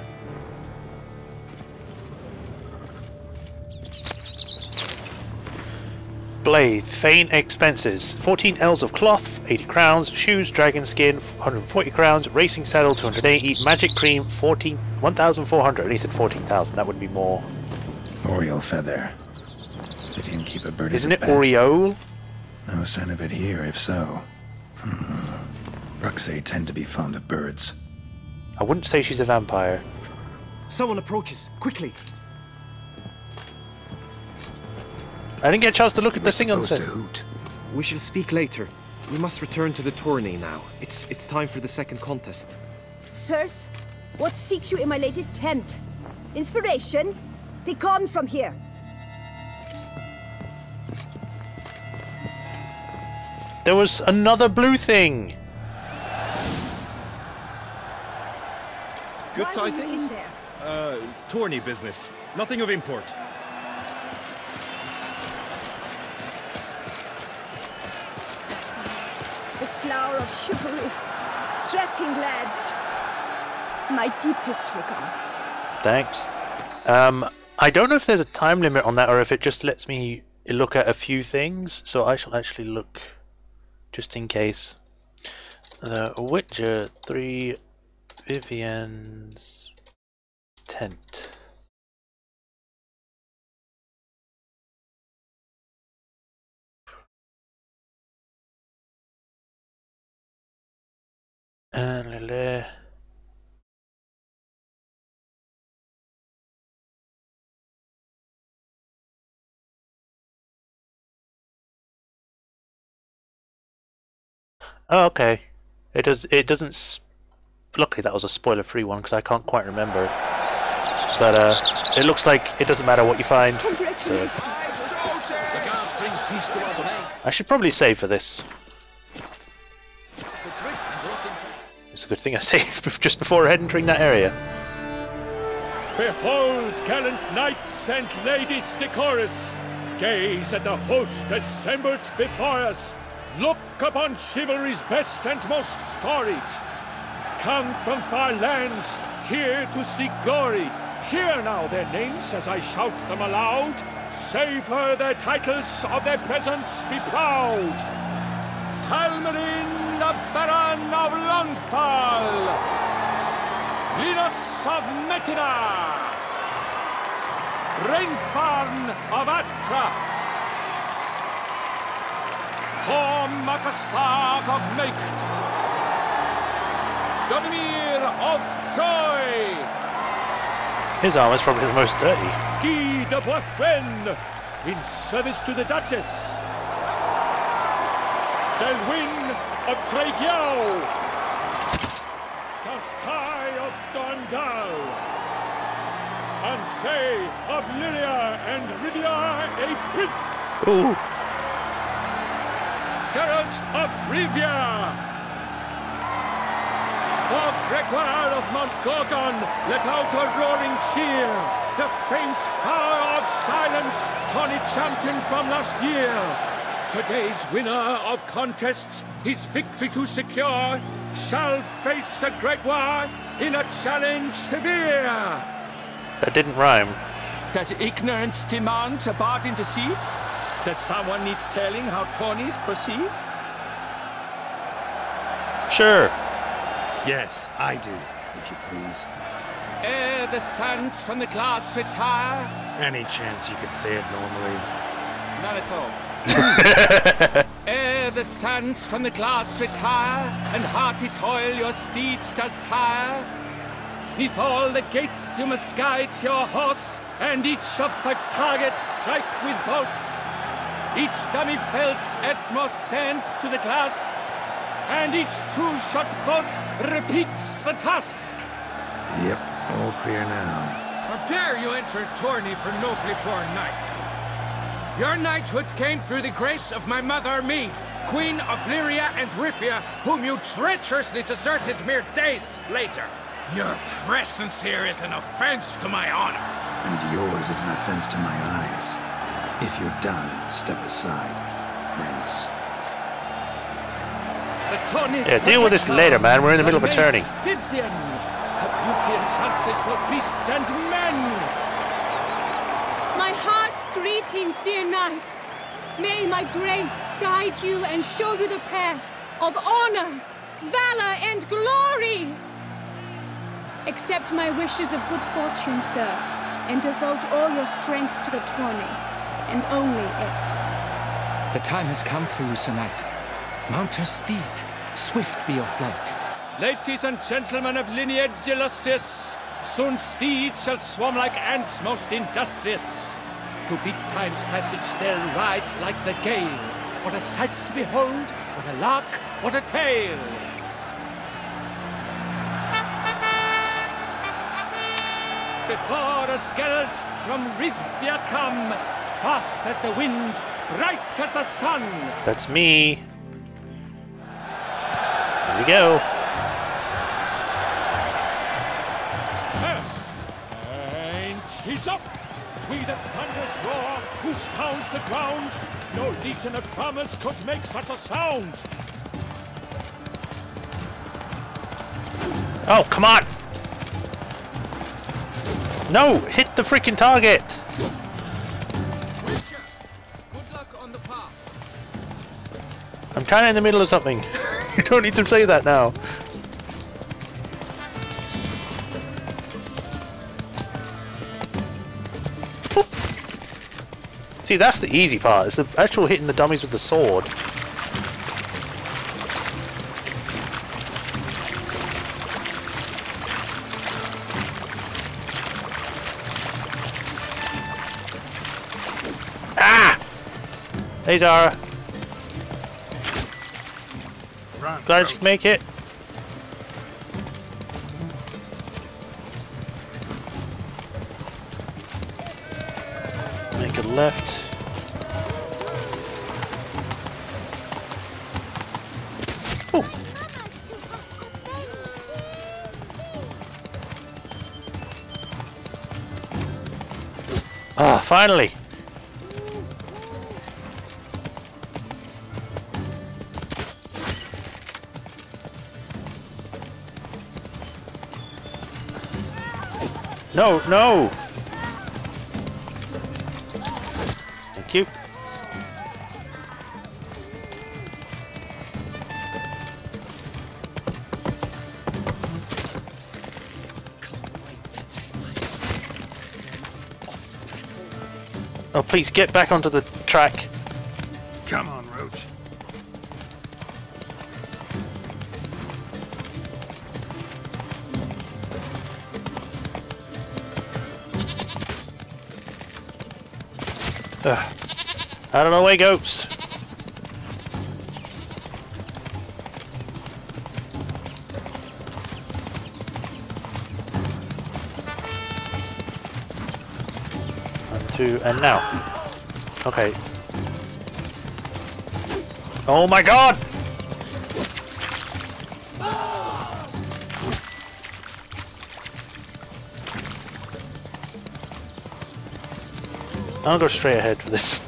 Blade, Feign expenses. 14 ells of cloth, 80 crowns. Shoes, dragon skin, 140 crowns. Racing saddle, 280. Magic cream, 1,400. At least at 14,000, that would be more.
Oriole feather. If you can keep a bird as
Isn't
a
it
pet.
Oriole?
No sign of it here, if so. Ruxay tend to be fond of birds.
I wouldn't say she's a vampire.
Someone approaches. Quickly.
I didn't get a chance to look at
We're
the thing on
supposed
set.
to hoot.
We shall speak later. We must return to the tourney now. It's time for the second contest.
Sirs, what seeks you in my lady's tent? Inspiration? Be gone from here.
There was another blue thing.
Good
Why were you
tidings?
in there?
Tourney business. Nothing of import.
The flower of chivalry. Strapping lads. My deepest regards.
Thanks. I don't know if there's a time limit on that or if it just lets me look at a few things, so I shall actually look just in case. The Witcher 3 Vivian's tent. Oh, okay. It doesn't. Luckily, that was a spoiler-free one because I can't quite remember. But it looks like it doesn't matter what you find.
Congratulations.
So I should probably save for this. It's a good thing I saved just before entering that area.
Behold, gallant knights and ladies decorous, gaze at the host assembled before us. Look upon chivalry's best and most storied. Come from far lands, here to seek glory. Hear now their names as I shout them aloud. Savor their titles, of their presence be proud. Halmarin, the Baron of Lonfall. Linus of Metina. Rainfarn of Atra. Horm Makaspark of Mecht. Donimir of Troy.
His armor's probably the most dirty.
Guy de Boisfren, in service to the Duchess. Delwyn of Craigiau. Count Tai of Dondal. Ansay of Lyria and Rivia a prince.
Ooh.
Geralt of Rivia. For Gregoire of Mount Gorgon, let out a roaring cheer. The faint power of silence, tawny champion from last year. Today's winner of contests, his victory to secure, shall face a Gregoire in a challenge severe.
That didn't rhyme.
Does ignorance demand a bard intercede? Does someone need telling how tourneys proceed?
Sure.
Yes, I do, if you please.
Ere the sands from the glass retire.
Any chance you could say it normally?
None at all. Ere the sands from the glass retire, and hearty toil your steed does tire, neath all the gates you must guide your horse, and each of 5 targets strike with bolts. Each dummy felt adds more sand to the glass, and each true-shot bolt repeats the task.
Yep, all clear now.
How dare you enter a tourney for nobly born knights? Your knighthood came through the grace of my mother, Meve, Queen of Lyria and Rifia, whom you treacherously deserted mere days later. Your presence here is an offense to my honor.
And yours is an offense to my eyes. If you're done, step aside, Prince.
Yeah, deal with this later, man. We're in the middle of a tourney.
Vivian, her beauty entrances both beasts and men.
My heart's greetings, dear knights. May my grace guide you and show you the path of honor, valor, and glory. Accept my wishes of good fortune, sir, and devote all your strength to the tourney, and only it.
The time has come for you, Sir Knight. Mount your steed. Swift be your flight.
Ladies and gentlemen of lineage illustrious, soon steeds shall swarm like ants most industrious. To beat time's passage they'll ride like the gale. What a sight to behold, what a lark, what a tale. Before us Geralt from Rithia come, fast as the wind, bright as the sun.
That's me. Here we go.
First, and he's up. We the thunder's roar, whose pounds the ground. No legion of drummers could make such a sound.
Oh, come on! No! Hit the freaking target!
Witcher, good luck on the path.
I'm kinda in the middle of something. You don't need to say that now. Oop. See, that's the easy part. It's the actual hitting the dummies with the sword. Ah! Hey, Zara. Glad you can make it. Make a left. Ooh. Ah, finally. No, no! Thank you. Oh, please get back onto the track.
Come on, Roach.
Out of my way, goats. One, two, and now. Okay. Oh my god! I'll go straight ahead for this.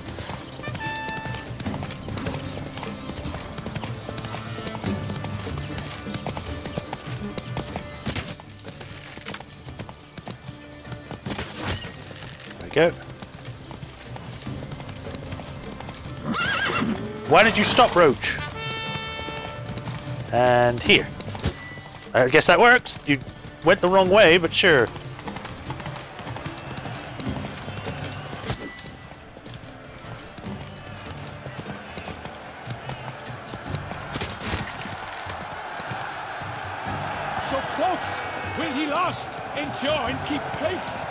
There we go. Why did you stop, Roach? And here. I guess that works. You went the wrong way, but sure.
So close! Will he last? Endure and keep pace!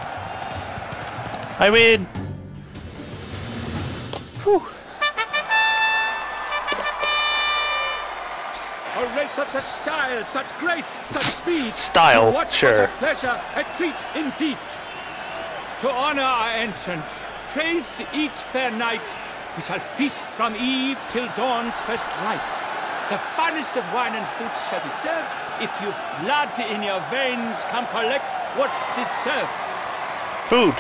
I win! Whew.
A race of such style, such grace, such speed!
Style,
to watch
sure.
was a pleasure, a treat indeed! To honor our entrance, praise each fair night. We shall feast from eve till dawn's first light. The finest of wine and fruit shall be served. If you've blood in your veins, come collect what's deserved.
Food.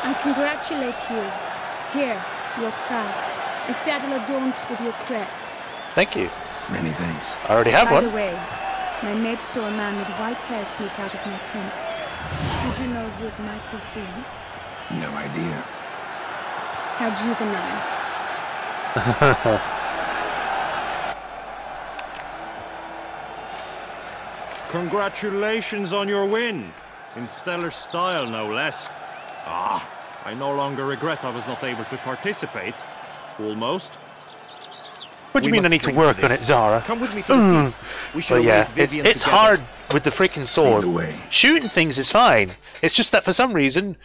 I congratulate you. Here, your prize. A saddle adorned with your crest.
Thank you.
Many thanks.
I already have one.
By the way, my maid saw a man with white hair sneak out of my tent. Did you know who it might have been?
No idea.
How juvenile.
Congratulations on your win. In stellar style, no less. Ah, I no longer regret I was not able to participate. Almost.
What do you mean I need to work on it, Zara?
Come with me to the feast. We shall
yeah,
await Vivian
it's
together.
hard with the freaking sword.
Either way.
Shooting things is fine. It's just that for some reason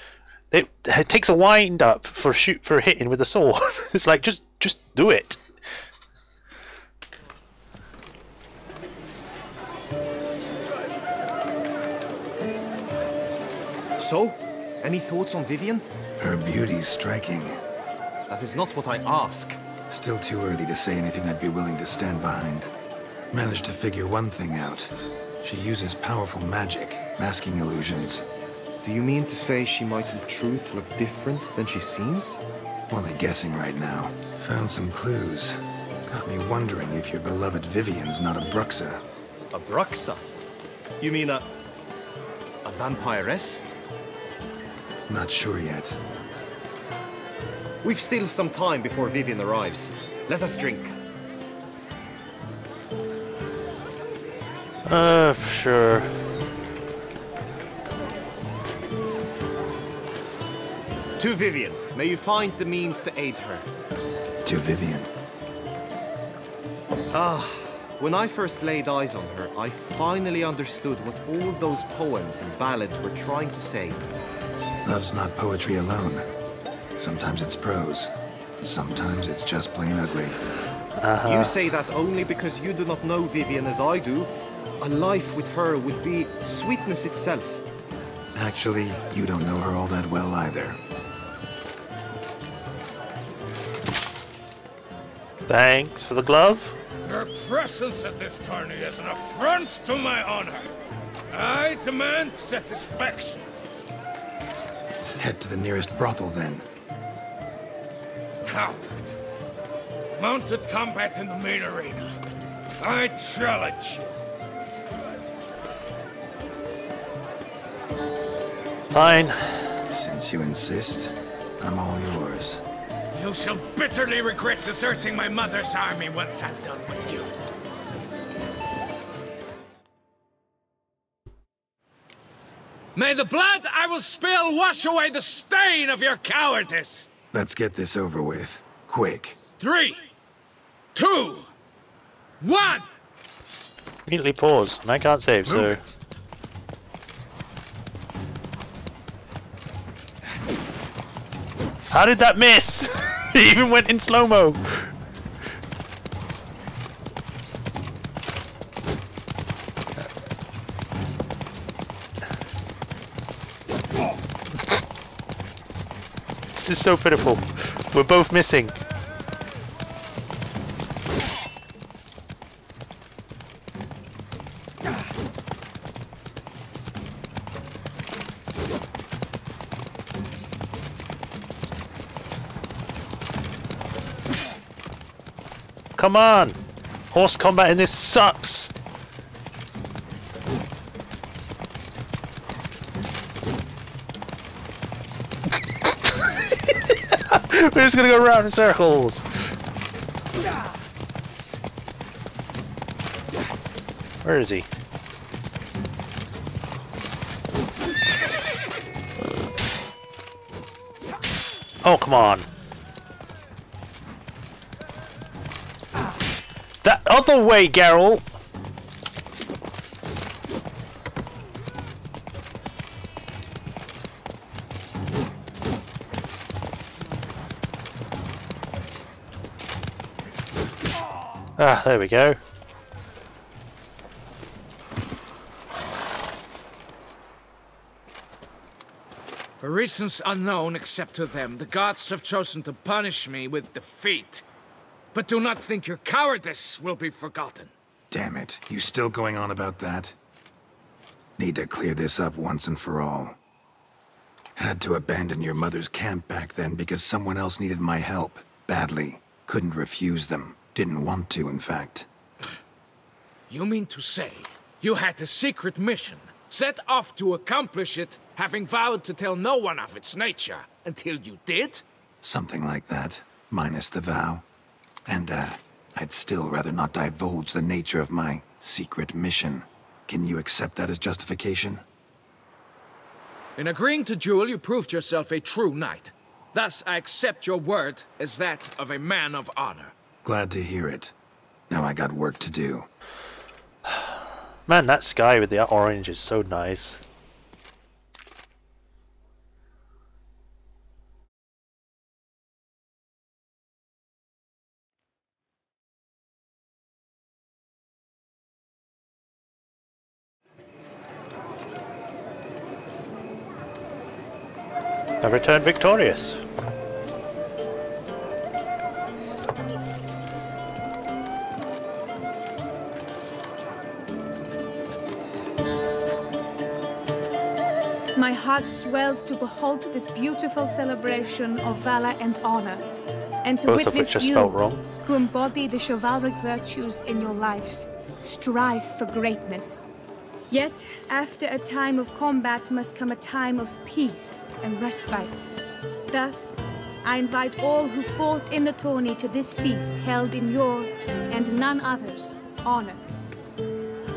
it takes a wind up for hitting with a sword. It's like just do it.
So, any thoughts on Vivian?
Her beauty's striking.
That is not what I ask.
Still too early to say anything I'd be willing to stand behind. Managed to figure one thing out. She uses powerful magic, masking illusions.
Do you mean to say she might in truth look different than she seems?
Only guessing right now. Found some clues. Got me wondering if your beloved Vivian's not a Bruxa.
A Bruxa? You mean a vampiress?
Not sure yet.
We've still some time before Vivian arrives. Let us drink.
Sure.
To Vivian, may you find the means to aid her.
To Vivian.
When I first laid eyes on her, I finally understood what all those poems and ballads were trying to say.
Love's not poetry alone. Sometimes it's prose. Sometimes it's just plain ugly.
You say that only because you do not know Vivian as I do. A life with her would be sweetness itself.
Actually, you don't know her all that well either.
Thanks for the glove.
Your presence at this tourney is an affront to my honor. I demand satisfaction.
Head to the nearest brothel, then.
Coward. Mounted combat in the main arena. I challenge you.
Fine.
Since you insist, I'm all yours.
You shall bitterly regret deserting my mother's army once I'm done with you. May the blood I will spill wash away the stain of your cowardice!
Let's get this over with. Quick.
3, 2, 1!
Immediately pause. And I can't save, so... How did that miss? It even went in slow-mo. This is so pitiful. We're both missing. Come on! Horse combat in this sucks! We're just gonna go around in circles! Where is he? Oh, come on! That other way, Geralt! Ah, there we go.
For reasons unknown except to them, the gods have chosen to punish me with defeat. But do not think your cowardice will be forgotten.
Damn it, you still going on about that? Need to clear this up once and for all. Had to abandon your mother's camp back then because someone else needed my help, badly. Couldn't refuse them. Didn't want to, in fact.
You mean to say, you had a secret mission, set off to accomplish it, having vowed to tell no one of its nature, until you did?
Something like that, minus the vow. And, I'd still rather not divulge the nature of my secret mission. Can you accept that as justification?
In agreeing to duel, you proved yourself a true knight. Thus, I accept your word as that of a man of honor.
Glad to hear it. Now I got work to do.
Man, that sky with the orange is so nice. I've returned victorious.
My heart swells to behold this beautiful celebration of valor and honor, and to
Both of which
witness
just
you,
felt wrong.
who embody the chivalric virtues in your lives, strive for greatness. Yet, after a time of combat must come a time of peace and respite. Thus, I invite all who fought in the tourney to this feast held in your, and none other's, honor.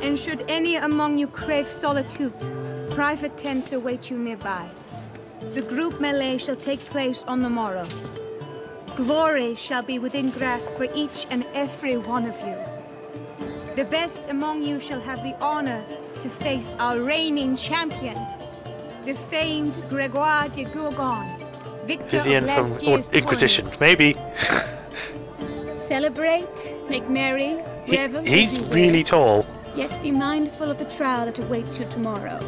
And should any among you crave solitude, private tents await you nearby. The group melee shall take place on the morrow. Glory shall be within grasp for each and every one of you. The best among you shall have the honor to face our reigning champion, the famed Gregoire de Gourgon, victor
Vivian
of last
from
year's
Inquisition,
tournament.
maybe.
Celebrate, make merry, revel.
He's really tall.
Yet be mindful of the trial that awaits you tomorrow.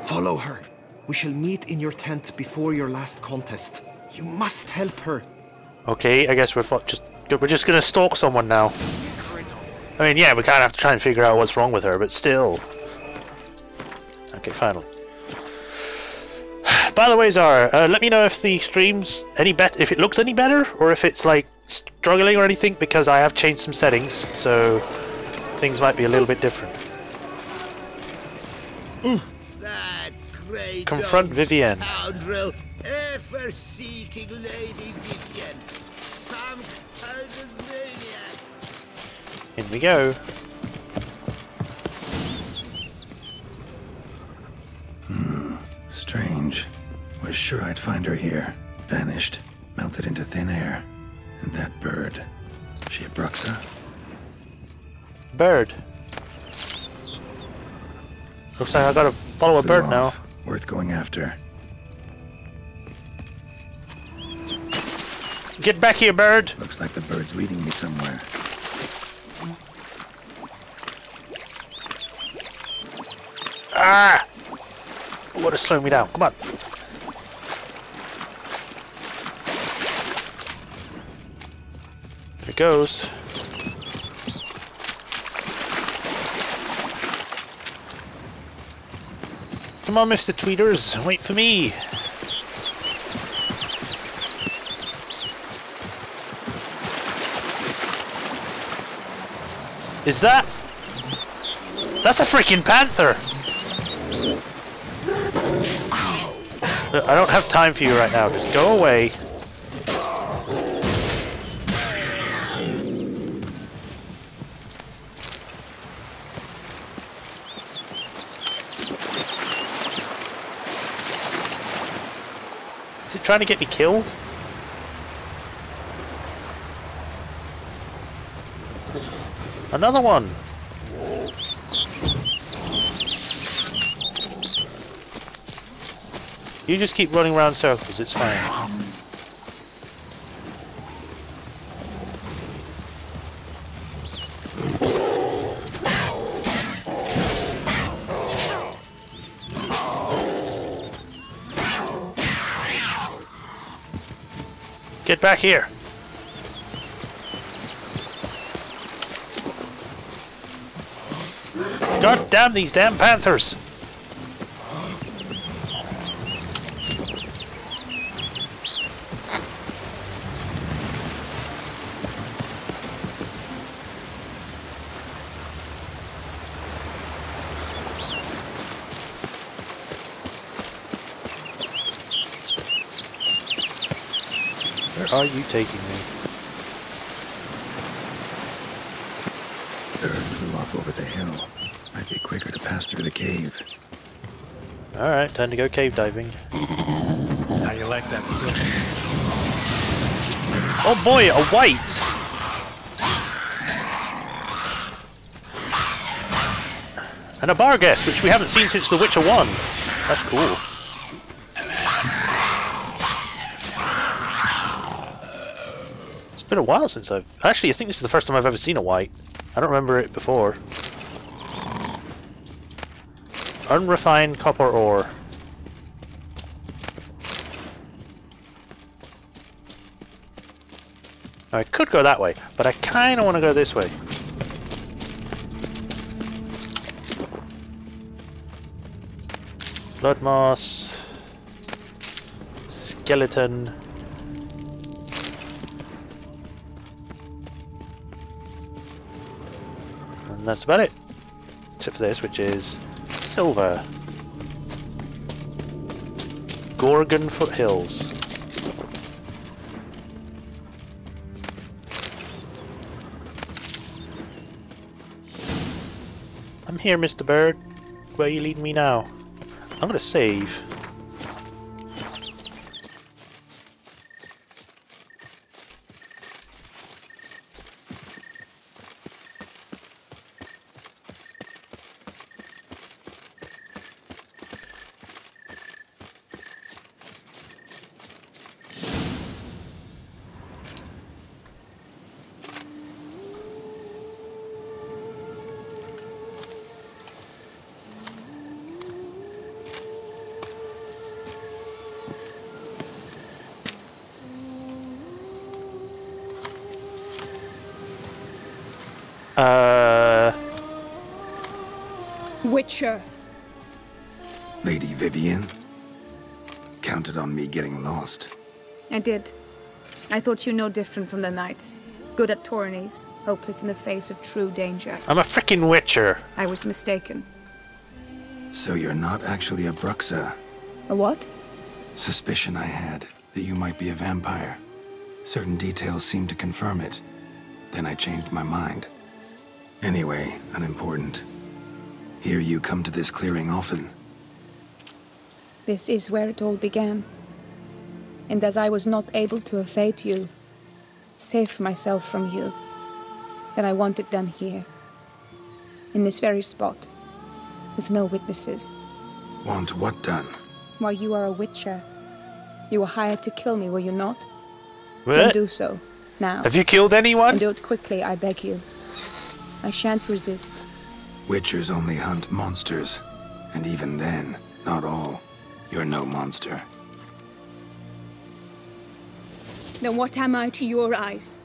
Follow her. We shall meet in your tent before your last contest. You must help her.
Okay, I guess we're just gonna stalk someone now. I mean, yeah, we kind of have to try and figure out what's wrong with her, but still. Okay, finally. By the way, Zara, let me know if the stream's any better, if it looks any better, or if it's like struggling or anything, because I have changed some settings, so things might be a little bit different.
That grey
Confront
dog
Vivian.
Scoundrel, ever-seeking Lady Vivian. Some kind of maniac.
In we go.
Strange. Was sure I'd find her here. Vanished. Melted into thin air. And that bird. She a Bruxa?
Bird. Looks like I gotta follow a bird now.
Worth going after.
Get back here, bird!
Looks like the bird's leading me somewhere.
Ah! What is slowing me down? Come on. There it goes. Come on, Mr. Tweeters, wait for me. Is that? That's a freaking panther! I don't have time for you right now, just go away. Is it trying to get me killed? Another one! You just keep running around circles, it's fine. Get back here! God damn these damn panthers! Where are you taking me?
Bird flew off over the hill. Might be quicker to pass through the cave.
Alright, time to go cave diving.
How you like that silk?
Oh boy, a white! And a Barghest, which we haven't seen since The Witcher 1. That's cool. It's been a while since I've... Actually, I think this is the first time I've ever seen a white. I don't remember it before. Unrefined copper ore. Now, I could go that way, but I kind of want to go this way. Blood moss. Skeleton. And that's about it. Except for this, which is silver. Gorgon Foothills. I'm here, Mr. Bird. Where are you leading me now? I'm gonna save.
Witcher.
Lady Vivian? Counted on me getting lost.
I did. I thought you no different from the knights. Good at tourneys, hopeless in the face of true danger.
I'm a frickin' Witcher.
I was mistaken.
So you're not actually a Bruxa?
A what?
Suspicion I had, that you might be a vampire. Certain details seemed to confirm it. Then I changed my mind. Anyway, unimportant. Hear you come to this clearing often.
This is where it all began. And as I was not able to evade you, save myself from you, then I want it done here. In this very spot. With no witnesses.
Want what done?
While you are a Witcher. You were hired to kill me, were you not?
What?
Then do so, now.
Have you killed anyone?
And do it quickly, I beg you. I shan't resist.
Witchers only hunt monsters. And even then, not all. You're no monster.
Then what am I to your eyes?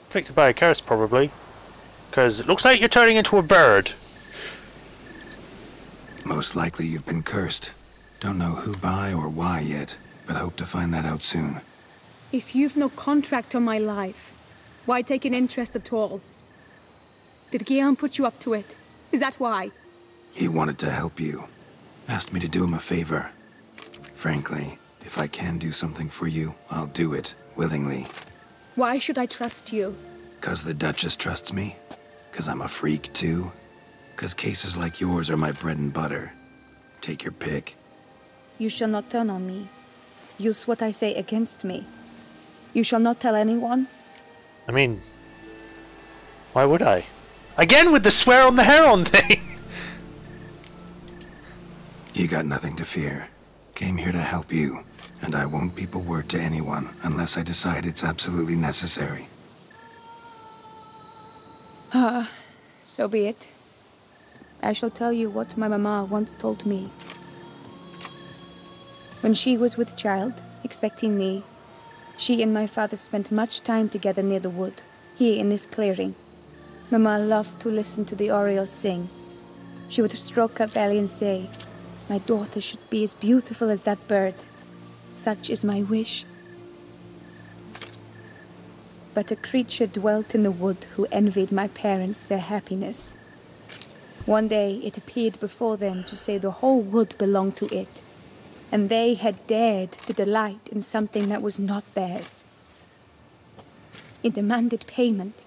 Afflicted by a curse, probably. Because it looks like you're turning into a bird.
Most likely you've been cursed. Don't know who by or why yet, but hope to find that out soon.
If you've no contract on my life, why take an interest at all? Did Guillaume put you up to it? Is that why?
He wanted to help you. Asked me to do him a favor. Frankly, if I can do something for you, I'll do it, willingly.
Why should I trust you?
'Cause the Duchess trusts me? 'Cause I'm a freak, too? 'Cause cases like yours are my bread and butter. Take your pick.
You shall not turn on me. Use what I say against me. You shall not tell anyone.
I mean, why would I? Again with the swear on the heron thing!
You got nothing to fear. Came here to help you, and I won't peep a word to anyone unless I decide it's absolutely necessary.
So be it. I shall tell you what my mama once told me. When she was with child, expecting me, she and my father spent much time together near the wood, here in this clearing. Mama loved to listen to the orioles sing. She would stroke her belly and say, "My daughter should be as beautiful as that bird. Such is my wish." But a creature dwelt in the wood who envied my parents their happiness. One day it appeared before them to say the whole wood belonged to it, and they had dared to delight in something that was not theirs. It demanded payment,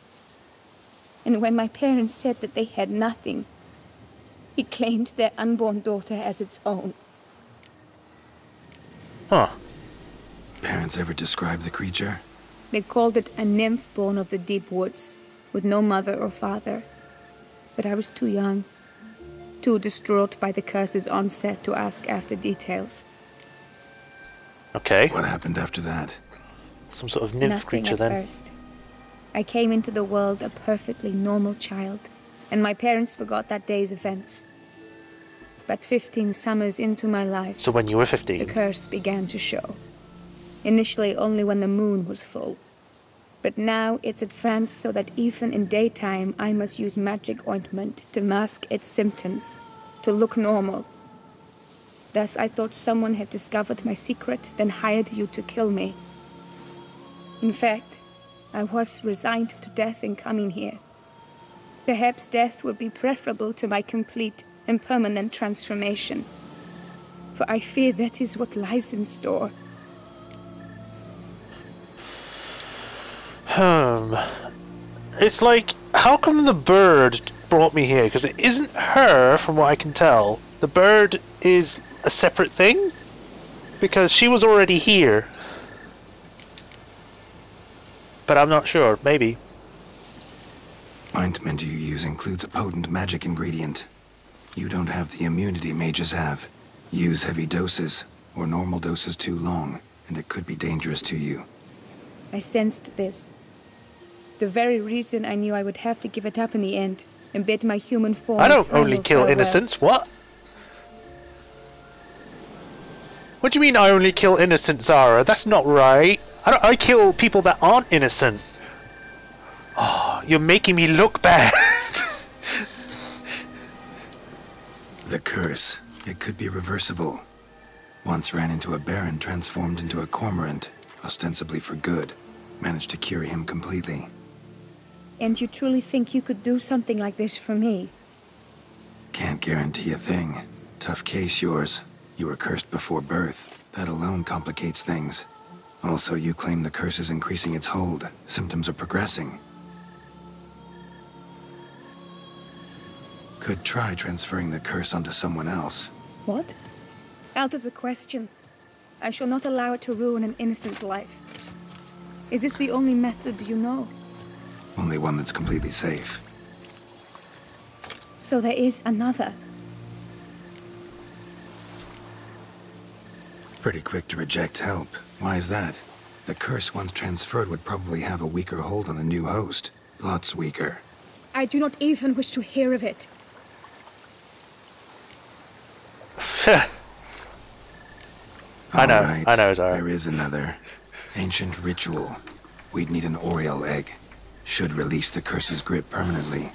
and when my parents said that they had nothing, it claimed their unborn daughter as its own.
Huh.
Parents ever describe the creature?
They called it a nymph born of the deep woods, with no mother or father. But I was too young, too distraught by the curse's onset to ask after details.
Okay.
What happened after that?
Some sort of nymph creature then.
Nothing at first. I came into the world a perfectly normal child, and my parents forgot that day's events. But 15 summers into my life,
So when you were 15?
the curse began to show. Initially only when the moon was full. But now it's advanced so that even in daytime I must use magic ointment to mask its symptoms, to look normal. Thus I thought someone had discovered my secret, then hired you to kill me. In fact, I was resigned to death in coming here. Perhaps death would be preferable to my complete and permanent transformation. For I fear that is what lies in store.
It's like, how come the bird brought me here? Because it isn't her, from what I can tell. The bird is a separate thing? Because she was already here. But I'm not sure. Maybe.
Ointment you use includes a potent magic ingredient. You don't have the immunity mages have. Use heavy doses, or normal doses too long, and it could be dangerous to you.
I sensed this. The very reason I knew I would have to give it up in the end, and bid my human form
I don't
final
only kill
farewell.
innocents. What? What do you mean I only kill innocent, Zara? That's not right. I kill people that aren't innocent. Oh, you're making me look bad.
The curse. It could be reversible. Once ran into a baron transformed into a cormorant, ostensibly for good. Managed to cure him completely.
And you truly think you could do something like this for me?
Can't guarantee a thing. Tough case, yours. You were cursed before birth. That alone complicates things. Also, you claim the curse is increasing its hold. Symptoms are progressing. Could try transferring the curse onto someone else.
What? Out of the question. I shall not allow it to ruin an innocent life. Is this the only method you know?
Only one that's completely safe.
So there is another.
Pretty quick to reject help. Why is that? The curse once transferred would probably have a weaker hold on the new host. Lots weaker.
I do not even wish to hear of it.
I know, Zara.
There is another. Ancient ritual. We'd need an Oriole egg. Should release the curse's grip permanently.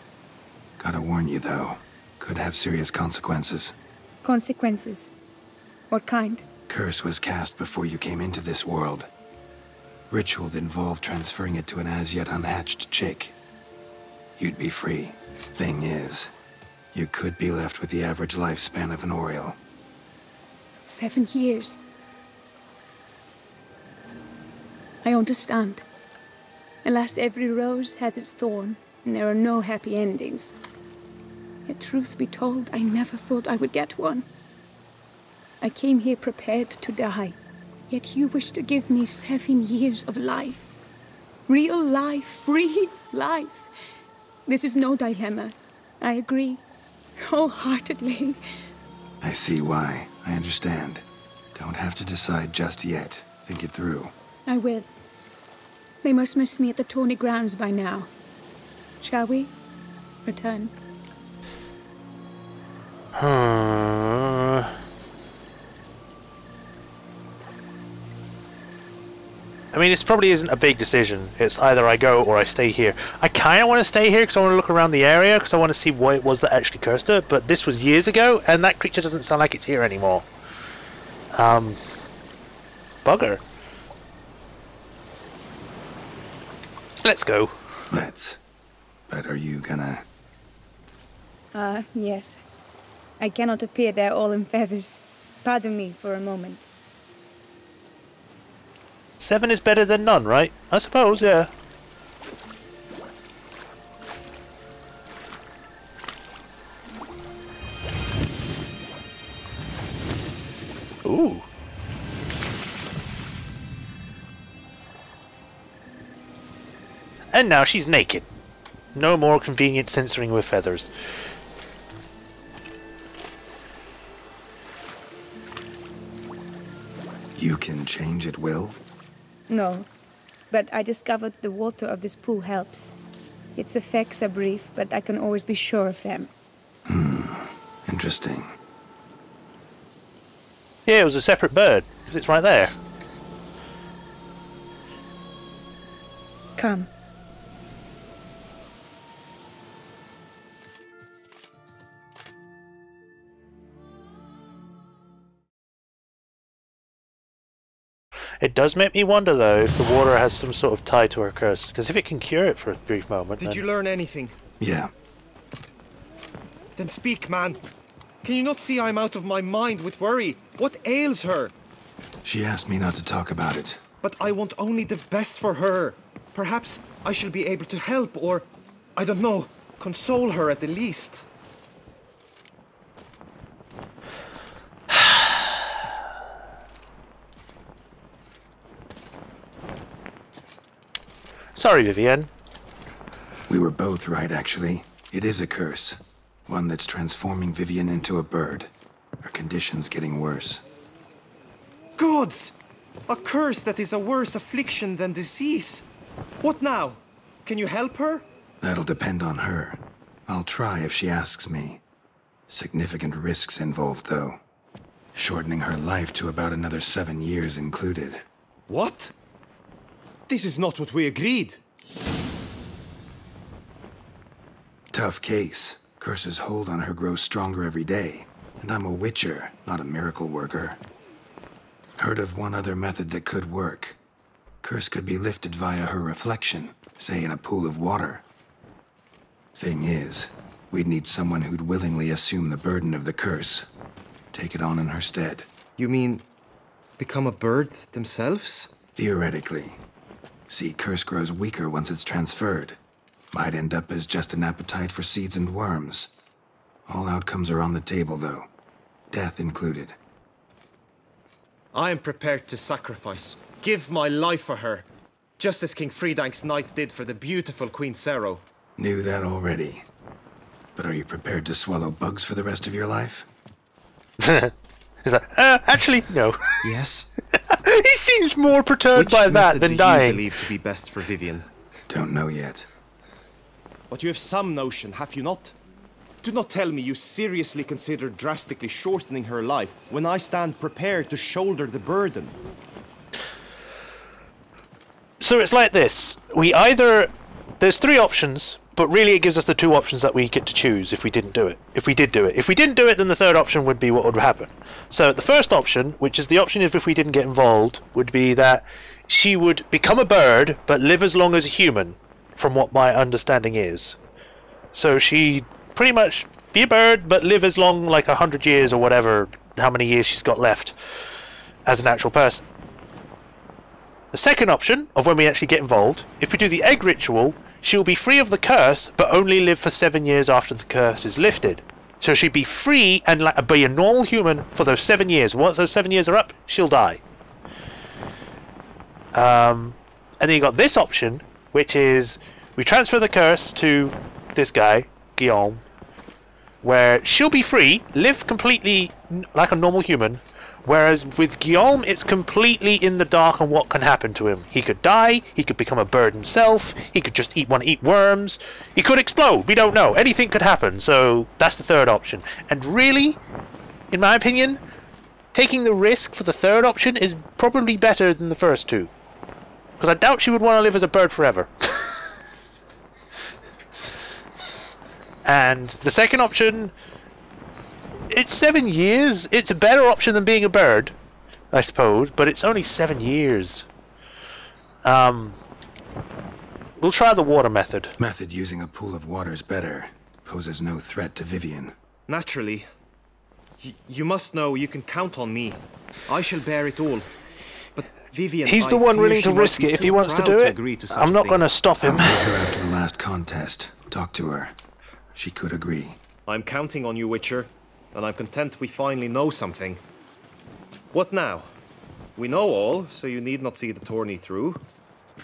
Gotta warn you, though. Could have serious consequences.
Consequences? What kind?
Curse was cast before you came into this world. Ritual involved transferring it to an as-yet unhatched chick. You'd be free. Thing is, you could be left with the average lifespan of an Oriole.
7 years. I understand. Alas, every rose has its thorn, and there are no happy endings. Yet truth be told, I never thought I would get one. I came here prepared to die, yet you wish to give me 7 years of life. Real life, free life. This is no dilemma. I agree, wholeheartedly.
I see why. I understand. Don't have to decide just yet. Think it through.
I will. They must miss me at the Tawny grounds by now. Shall we return?
I mean, this probably isn't a big decision. It's either I go or I stay here. I kind of want to stay here because I want to look around the area because I want to see what it was that actually cursed her. But this was years ago, and that creature doesn't sound like it's here anymore. Bugger. Let's go.
Let's. But are you gonna...
Yes. I cannot appear there all in feathers. Pardon me for a moment.
7 is better than none, right? I suppose, yeah. Ooh. And now she's naked. No more convenient censoring with feathers.
You can change at will?
No, but I discovered the water of this pool helps. Its effects are brief, but I can always be sure of them.
Interesting.
Yeah, it was a separate bird, because it's right there.
Come.
It does make me wonder, though, if the water has some sort of tie to her curse. Because if it can cure it for a brief moment...
Did you learn anything?
Yeah.
Then speak, man. Can you not see I'm out of my mind with worry? What ails her?
She asked me not to talk about it.
But I want only the best for her. Perhaps I shall be able to help, or, I don't know, console her at the least.
Sorry, Vivienne.
We were both right, actually. It is a curse. One that's transforming Vivienne into a bird. Her condition's getting worse.
Gods! A curse that is a worse affliction than disease. What now? Can you help her?
That'll depend on her. I'll try if she asks me. Significant risks involved, though. Shortening her life to about another 7 years included.
What? This is not what we agreed.
Tough case. Curse's hold on her grows stronger every day. And I'm a witcher, not a miracle worker. Heard of one other method that could work. Curse could be lifted via her reflection, say in a pool of water. Thing is, we'd need someone who'd willingly assume the burden of the curse. Take it on in her stead.
You mean, become a bird themselves?
Theoretically. See, curse grows weaker once it's transferred. Might end up as just an appetite for seeds and worms. All outcomes are on the table, though. Death included.
I am prepared to sacrifice. Give my life for her. Just as King Fridank's knight did for the beautiful Queen Sero.
Knew that already. But are you prepared to swallow bugs for the rest of your life?
He's like, actually, no.
Yes?
He seems more perturbed by that than dying.
Which method do you believe to be best for Vivienne?
Don't know yet.
But you have some notion, have you not? Do not tell me you seriously consider drastically shortening her life when I stand prepared to shoulder the burden.
So it's like this. We either... There's 3 options, but really it gives us the 2 options that we get to choose if we didn't do it. If we did do it. If we didn't do it, then the 3rd option would be what would happen. So the first option, which is the option if we didn't get involved, would be that she would become a bird, but live as long as a human, from what my understanding is. So she'd pretty much be a bird, but live as long, like 100 years or whatever, how many years she's got left, as an actual person. The second option, of when we actually get involved, if we do the egg ritual, she'll be free of the curse, but only live for 7 years after the curse is lifted. So she'd be free and be a normal human for those 7 years. Once those 7 years are up, she'll die. And then you got this option, which is we transfer the curse to this guy, Guillaume. where she'll be free, live completely like a normal human, whereas with Guillaume it's completely in the dark on what can happen to him. He could die, he could become a bird himself, he could just eat worms, he could explode, we don't know, anything could happen, so that's the third option. And really, in my opinion, taking the risk for the third option is probably better than the first two. Because I doubt she would want to live as a bird forever. And the second option, it's 7 years. It's a better option than being a bird, I suppose, but it's only 7 years. We'll try the water method.
Method using a pool of water is better. Poses no threat to Vivian.
Naturally. You must know you can count on me. I shall bear it all. But Vivian,
he's the one willing to risk it if he wants to do it. I'm not going to stop him.
I'll meet her after the last contest. Talk to her. She could agree.
I'm counting on you, Witcher, and I'm content we finally know something. What now? We know all, so you need not see the tourney through.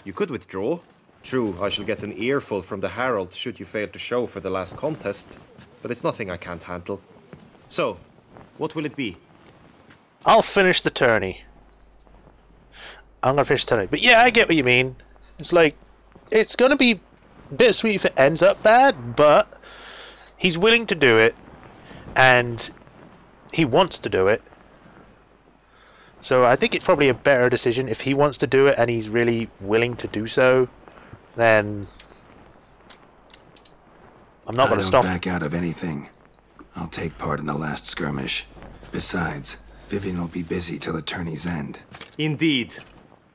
You could withdraw. True, I shall get an earful from the Herald should you fail to show for the last contest, but it's nothing I can't handle. So, what will it be?
I'll finish the tourney. I'm going to finish the tourney. But yeah, I get what you mean. It's like, it's going to be bittersweet if it ends up bad, but he's willing to do it, and he wants to do it. So I think it's probably a better decision if he wants to do it and he's really willing to do so. Then I'm not going to stop.
I don't back out of anything. I'll take part in the last skirmish. Besides, Vivian will be busy till the tourney's end.
Indeed.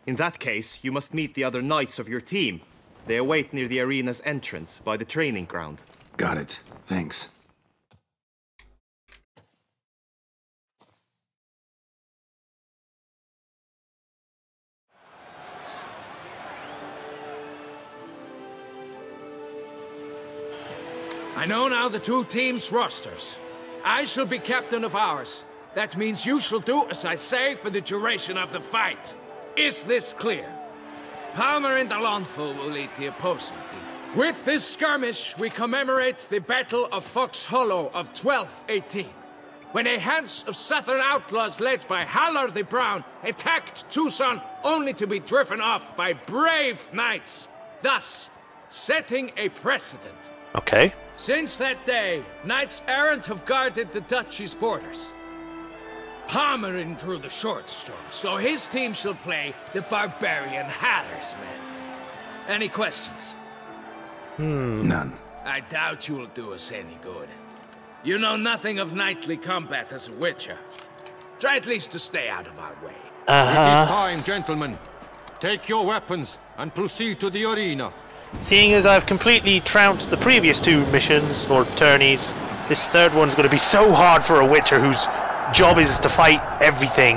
In that case, you must meet the other knights of your team. They await near the arena's entrance, by the training ground.
Got it. Thanks.
I know now the two teams' rosters. I shall be captain of ours. That means you shall do as I say for the duration of the fight. Is this clear? Palmer and Alonfo will lead the opposing team. With this skirmish, we commemorate the Battle of Fox Hollow of 1218, when a Hans of Southern outlaws led by Haller the Brown attacked Tucson only to be driven off by brave knights, thus setting a precedent.
Okay.
Since that day, knights errant have guarded the duchy's borders. Palmerin drew the short straw, so his team shall play the barbarian Haller's men. Any questions?
None.
I doubt you'll do us any good. You know nothing of knightly combat as a witcher. Try at least to stay out of our way.
It is time, gentlemen. Take your weapons and proceed to the arena.
Seeing as I've completely trounced the previous two missions, or tourneys, this third one's going to be so hard for a witcher whose job is to fight everything.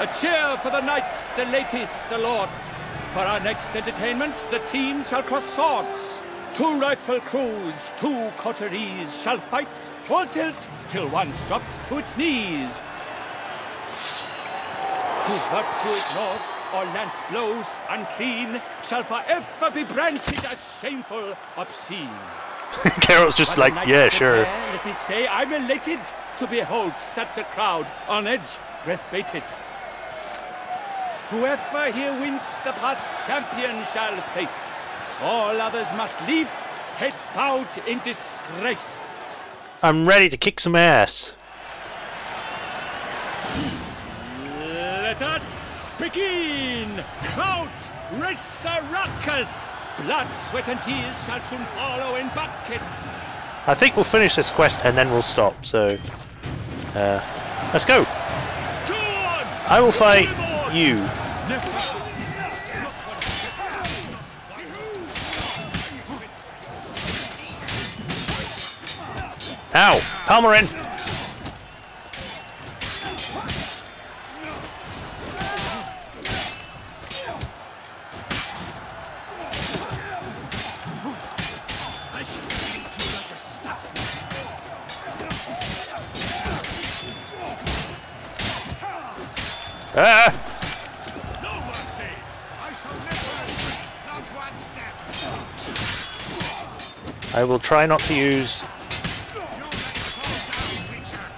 A cheer for the knights, the ladies, the lords. For our next entertainment, the team shall cross swords. 2 rifle crews, 2 coteries shall fight full tilt till one drops to its knees. Who virtue ignores or lance blows unclean shall forever be branded as shameful, obscene.
Carol's just like, yeah, sure.
Let me say, I'm elated to behold such a crowd on edge, breath baited. Whoever here wins the past champion shall face. All others must leave, heads bowed in disgrace.
I'm ready to kick some ass.
Let us begin! Crowd, race a ruckus! Blood, sweat and tears shall soon follow in buckets.
I think we'll finish this quest and then we'll stop, so... let's go! I will fight you. Ow! Palmerin! Ah!
No mercy! I shall never not one step.
I I will try not to use...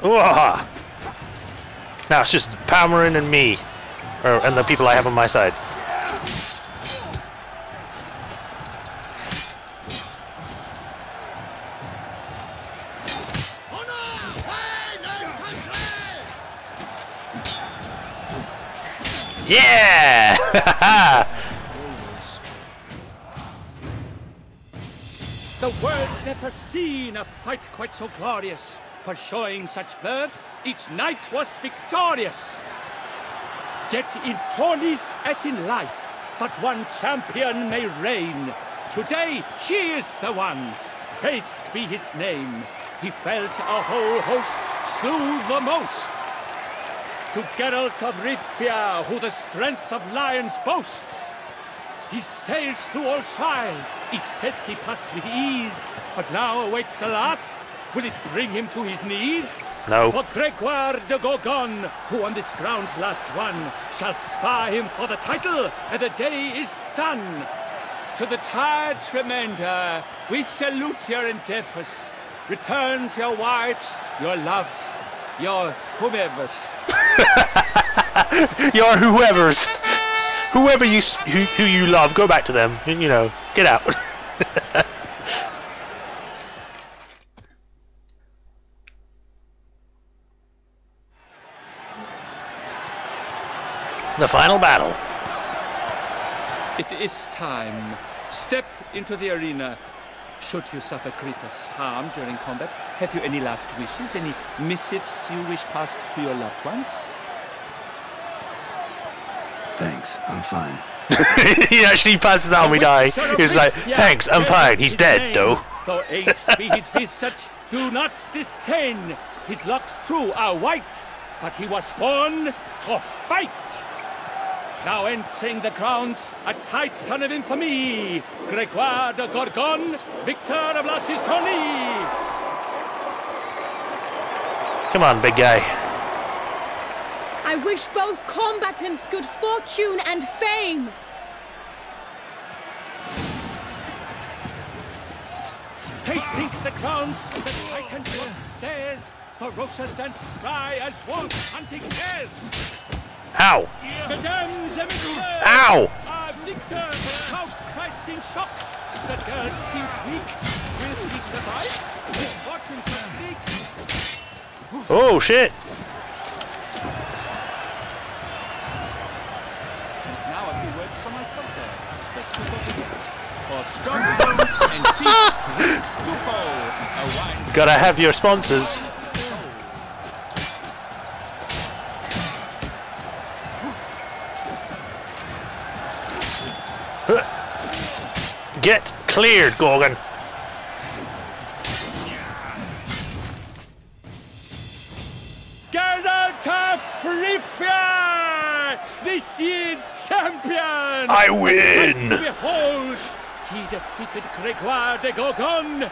Ooh-ha! Now it's just Palmerin and me. And the people I have on my side. Yeah!
The world's never seen a fight quite so glorious. For showing such verve, each knight was victorious. Yet in tourneys as in life, but one champion may reign. Today he is the one, praised be his name. He felt a whole host, slew the most. To Geralt of Rivia, who the strength of lions boasts. He sailed through all trials, each test he passed with ease. But now awaits the last. Will it bring him to his knees?
No.
For Gregoire de Gorgon, who on this ground's last won, shall spar him for the title, and the day is done. To the tired remainder, we salute your endeavors. Return to your wives, your loves, your whomevers.
Your whoever's. Whoever who you love, go back to them. You know, get out. The final battle.
It is time. Step into the arena. Should you suffer grievous harm during combat, have you any last wishes? Any missives you wish passed to your loved ones?
Thanks, I'm fine.
He actually passes out when we die. He's like, thanks, I'm fine. He's dead, though.
Though aged be his visage, do not disdain. His locks, true, are white, but he was born to fight. Now entering the grounds, a titan of infamy, Gregoire de Gorgon, victor of last his tourney.
Come on, big guy.
I wish both combatants good fortune and fame.
Pacing the grounds, the titan stairs, ferocious and spry as wolves hunting hares.
Ow! Ow!
Victor, the crowd cries in shock. The girl seems weak. Will he survive? His fortunes are bleak.
Oh, shit!
And now a few words from my sponsor. For strong bones and deep to fall, a wine.
Gotta have your sponsors. Get cleared, Gorgon.
Geralt of Rivia, this year's champion.
I win.
To behold, he defeated Gregoire de Gorgon.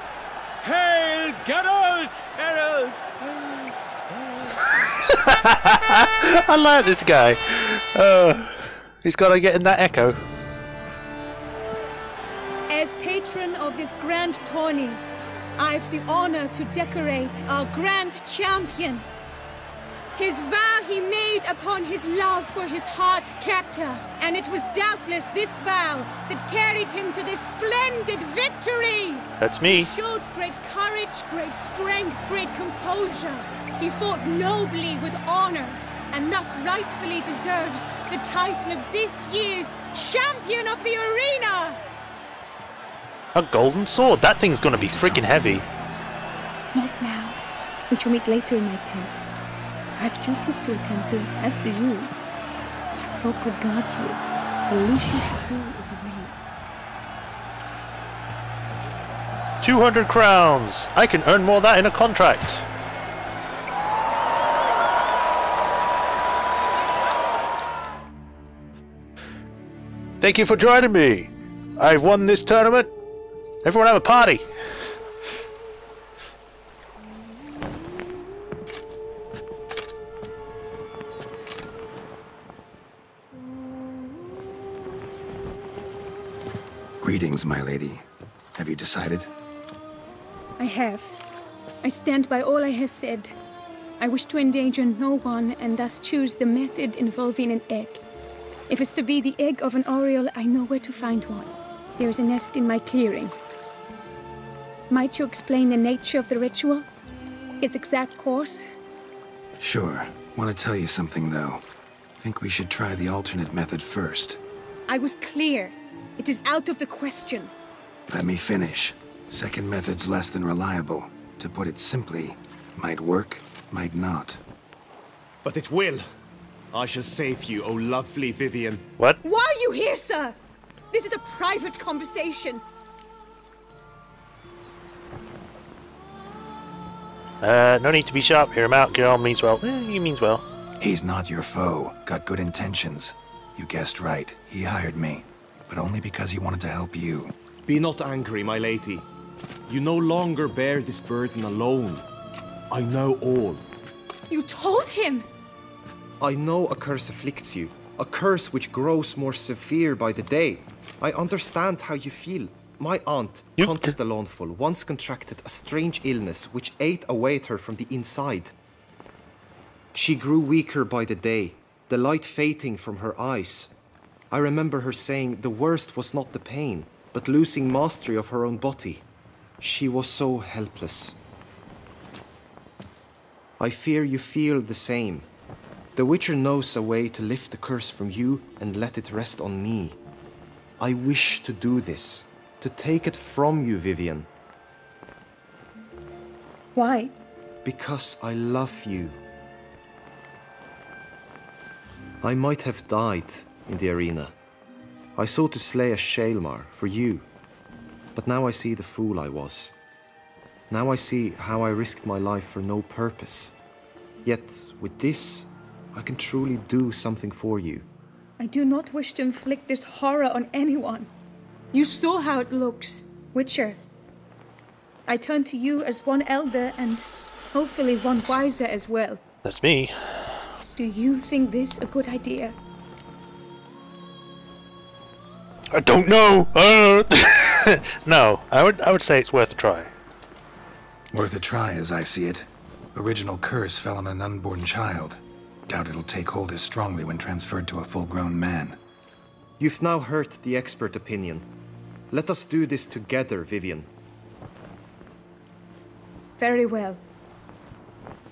Hail, Geralt! Herald!
I like this guy. He's got to get in that echo.
As patron of this grand tourney, I've the honor to decorate our grand champion. His vow he made upon his love for his heart's captor, and it was doubtless this vow that carried him to this splendid victory.
That's me.
He showed great courage, great strength, great composure. He fought nobly with honor, and thus rightfully deserves the title of this year's Champion of the Arena.
A golden sword. That thing's gonna be freaking heavy.
Not now. We shall meet later in my tent. I have duties to attend to, as do you. Folk regard you. The least you should do is wave.
200 crowns. I can earn more of that in a contract. Thank you for joining me. I've won this tournament. Everyone have a party.
Greetings, my lady. Have you decided?
I have. I stand by all I have said. I wish to endanger no one and thus choose the method involving an egg. If it's to be the egg of an oriole, I know where to find one. There is a nest in my clearing. Might you explain the nature of the ritual? Its exact course?
Sure. Want to tell you something, though. Think we should try the alternate method first.
I was clear. It is out of the question.
Let me finish. Second method's less than reliable. To put it simply, might work, might not.
But it will. I shall save you, oh lovely Vivian.
What?
Why are you here, sir? This is a private conversation.
No need to be sharp. Hear him out. Get on means well. He means well.
He's not your foe. Got good intentions. You guessed right. He hired me. But only because he wanted to help you.
Be not angry, my lady. You no longer bear this burden alone. I know all.
You told him?
I know a curse afflicts you. A curse which grows more severe by the day. I understand how you feel. My aunt, Countess de Lawnful, once contracted a strange illness which ate away at her from the inside. She grew weaker by the day, the light fading from her eyes. I remember her saying the worst was not the pain, but losing mastery of her own body. She was so helpless. I fear you feel the same. The Witcher knows a way to lift the curse from you and let it rest on me. I wish to do this. To take it from you, Vivian.
Why?
Because I love you. I might have died in the arena. I sought to slay a Shaelmar for you. But now I see the fool I was. Now I see how I risked my life for no purpose. Yet, with this, I can truly do something for you.
I do not wish to inflict this horror on anyone. You saw how it looks, Witcher. I turn to you as one elder and hopefully one wiser as well.
That's me.
Do you think this a good idea?
I don't know. No, I would say it's worth a try.
Worth a try, as I see it. Original curse fell on an unborn child. Doubt it'll take hold as strongly when transferred to a full-grown man.
You've now heard the expert opinion. Let us do this together, Vivian.
Very well.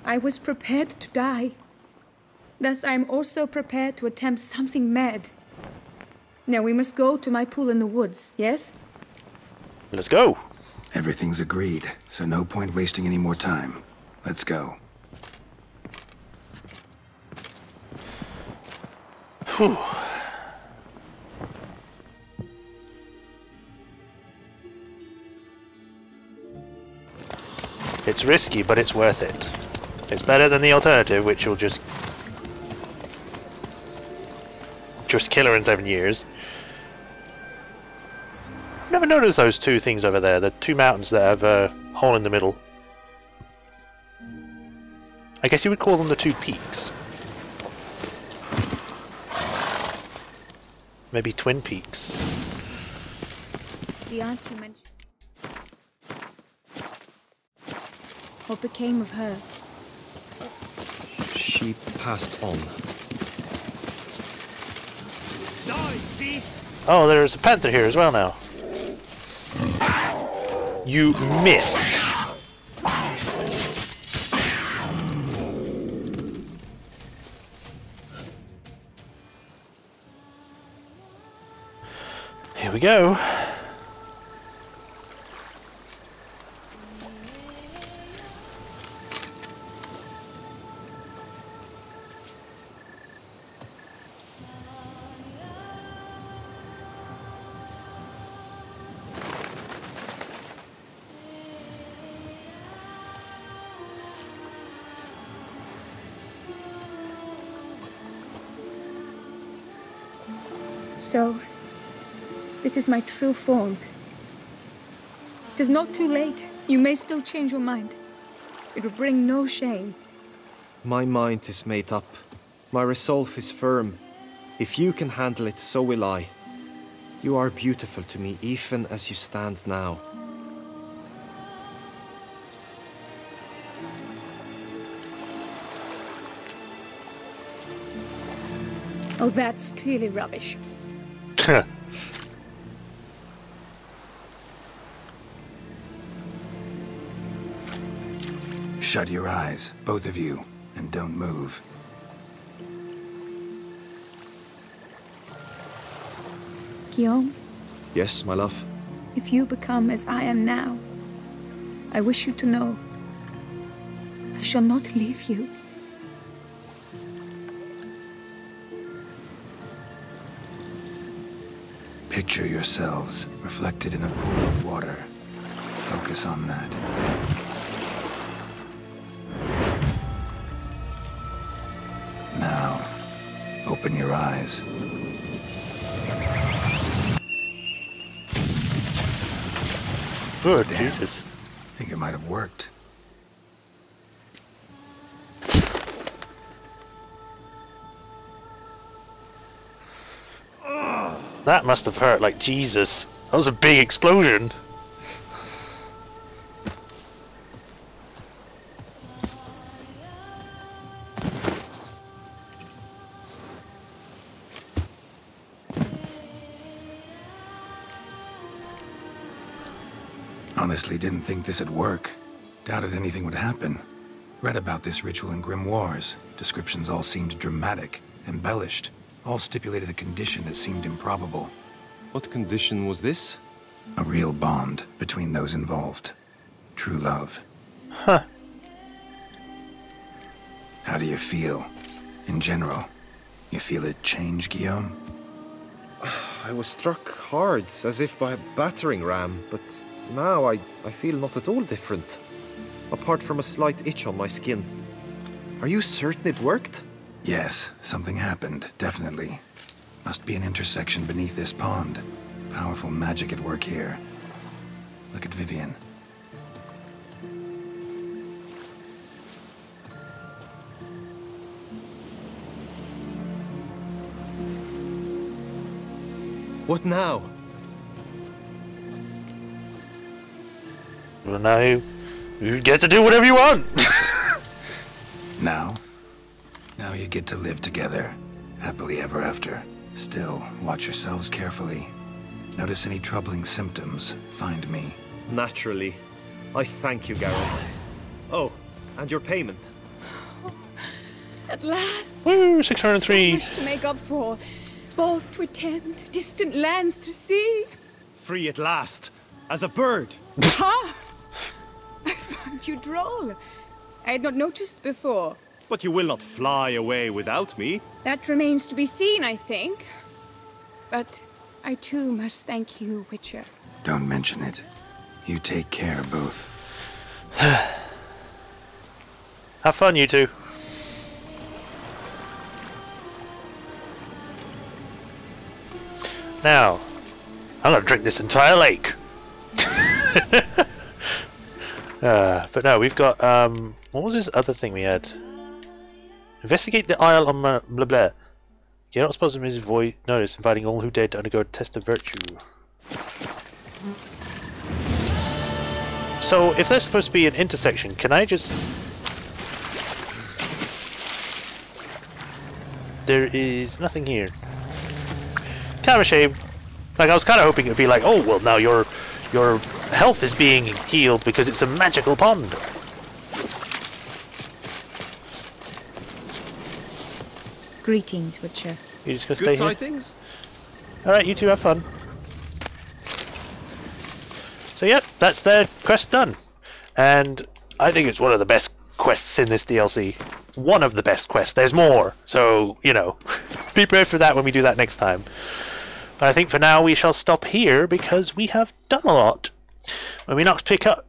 I was prepared to die. Thus I am also prepared to attempt something mad. Now we must go to my pool in the woods, yes?
Let's go.
Everything's agreed, so no point wasting any more time. Let's go.
Whew. It's risky, but it's worth it. It's better than the alternative, which will just kill her in 7 years. I've never noticed those two things over there, the two mountains that have a hole in the middle. I guess you would call them the two peaks. Maybe twin peaks.
The aunt you mentioned. What became of her?
She passed on.
Die, beast!
Oh, there's a panther here as well now. You missed. Here we go.
So, this is my true form. It is not too late. You may still change your mind. It will bring no shame.
My mind is made up. My resolve is firm. If you can handle it, so will I. You are beautiful to me, even as you stand now.
Oh, that's clearly rubbish.
Shut your eyes, both of you, and don't move.
Guillaume,
Yes, my love?
if you become as I am now, I wish you to know I shall not leave you.
Picture yourselves reflected in a pool of water. Focus on that. Now, open your eyes.
Good,
Damn.
Jesus.
I think it might have worked.
That must have hurt like Jesus. That was a big explosion.
Honestly, didn't think this'd work. Doubted anything would happen. Read about this ritual in grimoires. Descriptions all seemed dramatic, embellished. All stipulated a condition that seemed improbable.
What condition was this?
A real bond between those involved. True love.
Huh.
How do you feel? In general? You feel it change, Guillaume?
I was struck hard, as if by a battering ram, but now I feel not at all different. Apart from a slight itch on my skin. Are you certain it worked?
Yes, something happened, definitely. Must be an intersection beneath this pond. Powerful magic at work here. Look at Vivian.
What now?
Well, now you get to do whatever you want.
Now you get to live together, happily ever after. Still, watch yourselves carefully. Notice any troubling symptoms, find me.
Naturally. I thank you, Garrett. Oh, and your payment.
At last!
Woo, 603.
So much to make up for. Balls to attend, distant lands to see.
Free at last, as a bird.
Ha! I found you droll. I had not noticed before.
But you will not fly away without me.
That remains to be seen, I think. But I too must thank you, Witcher.
Don't mention it. You take care, both.
Have fun, you two. Now, I'm gonna drink this entire lake. But no, we've got, what was this other thing we had? Investigate the Isle on blah blah. You're not supposed to miss void notice, inviting all who dare to undergo a test of virtue. So, if there's supposed to be an intersection, can I just... There is nothing here. Kind of a shame. Like, I was kind of hoping it would be like, oh, well, now your health is being healed because it's a magical pond.
Greetings, Witcher.
You just gonna stay
Good
here?
tidings?
Alright, you two have fun. So yep, that's their quest done. And I think it's one of the best quests in this DLC. One of the best quests. There's more. So, you know, be prepared for that when we do that next time. But I think for now we shall stop here because we have done a lot. When we next pick up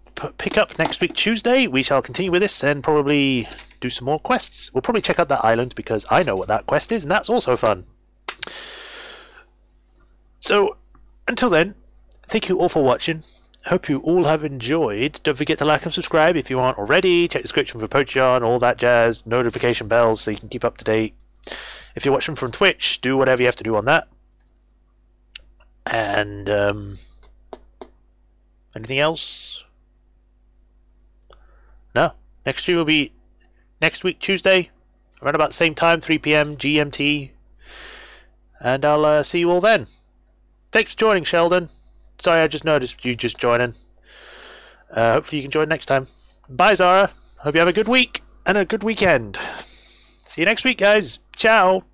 next week Tuesday, we shall continue with this and probably do some more quests. We'll probably check out that island because I know what that quest is and that's also fun. So, until then, thank you all for watching. Hope you all have enjoyed. Don't forget to like and subscribe if you aren't already. Check the description for Patreon, all that jazz, notification bells so you can keep up to date. If you're watching from Twitch, do whatever you have to do on that. And, anything else? No. Next stream will be next week, Tuesday, around about the same time, 3 PM GMT. And I'll see you all then. Thanks for joining, Sheldon. Sorry, I just noticed you just joining. Hopefully you can join next time. Bye, Zara. Hope you have a good week and a good weekend. See you next week, guys. Ciao.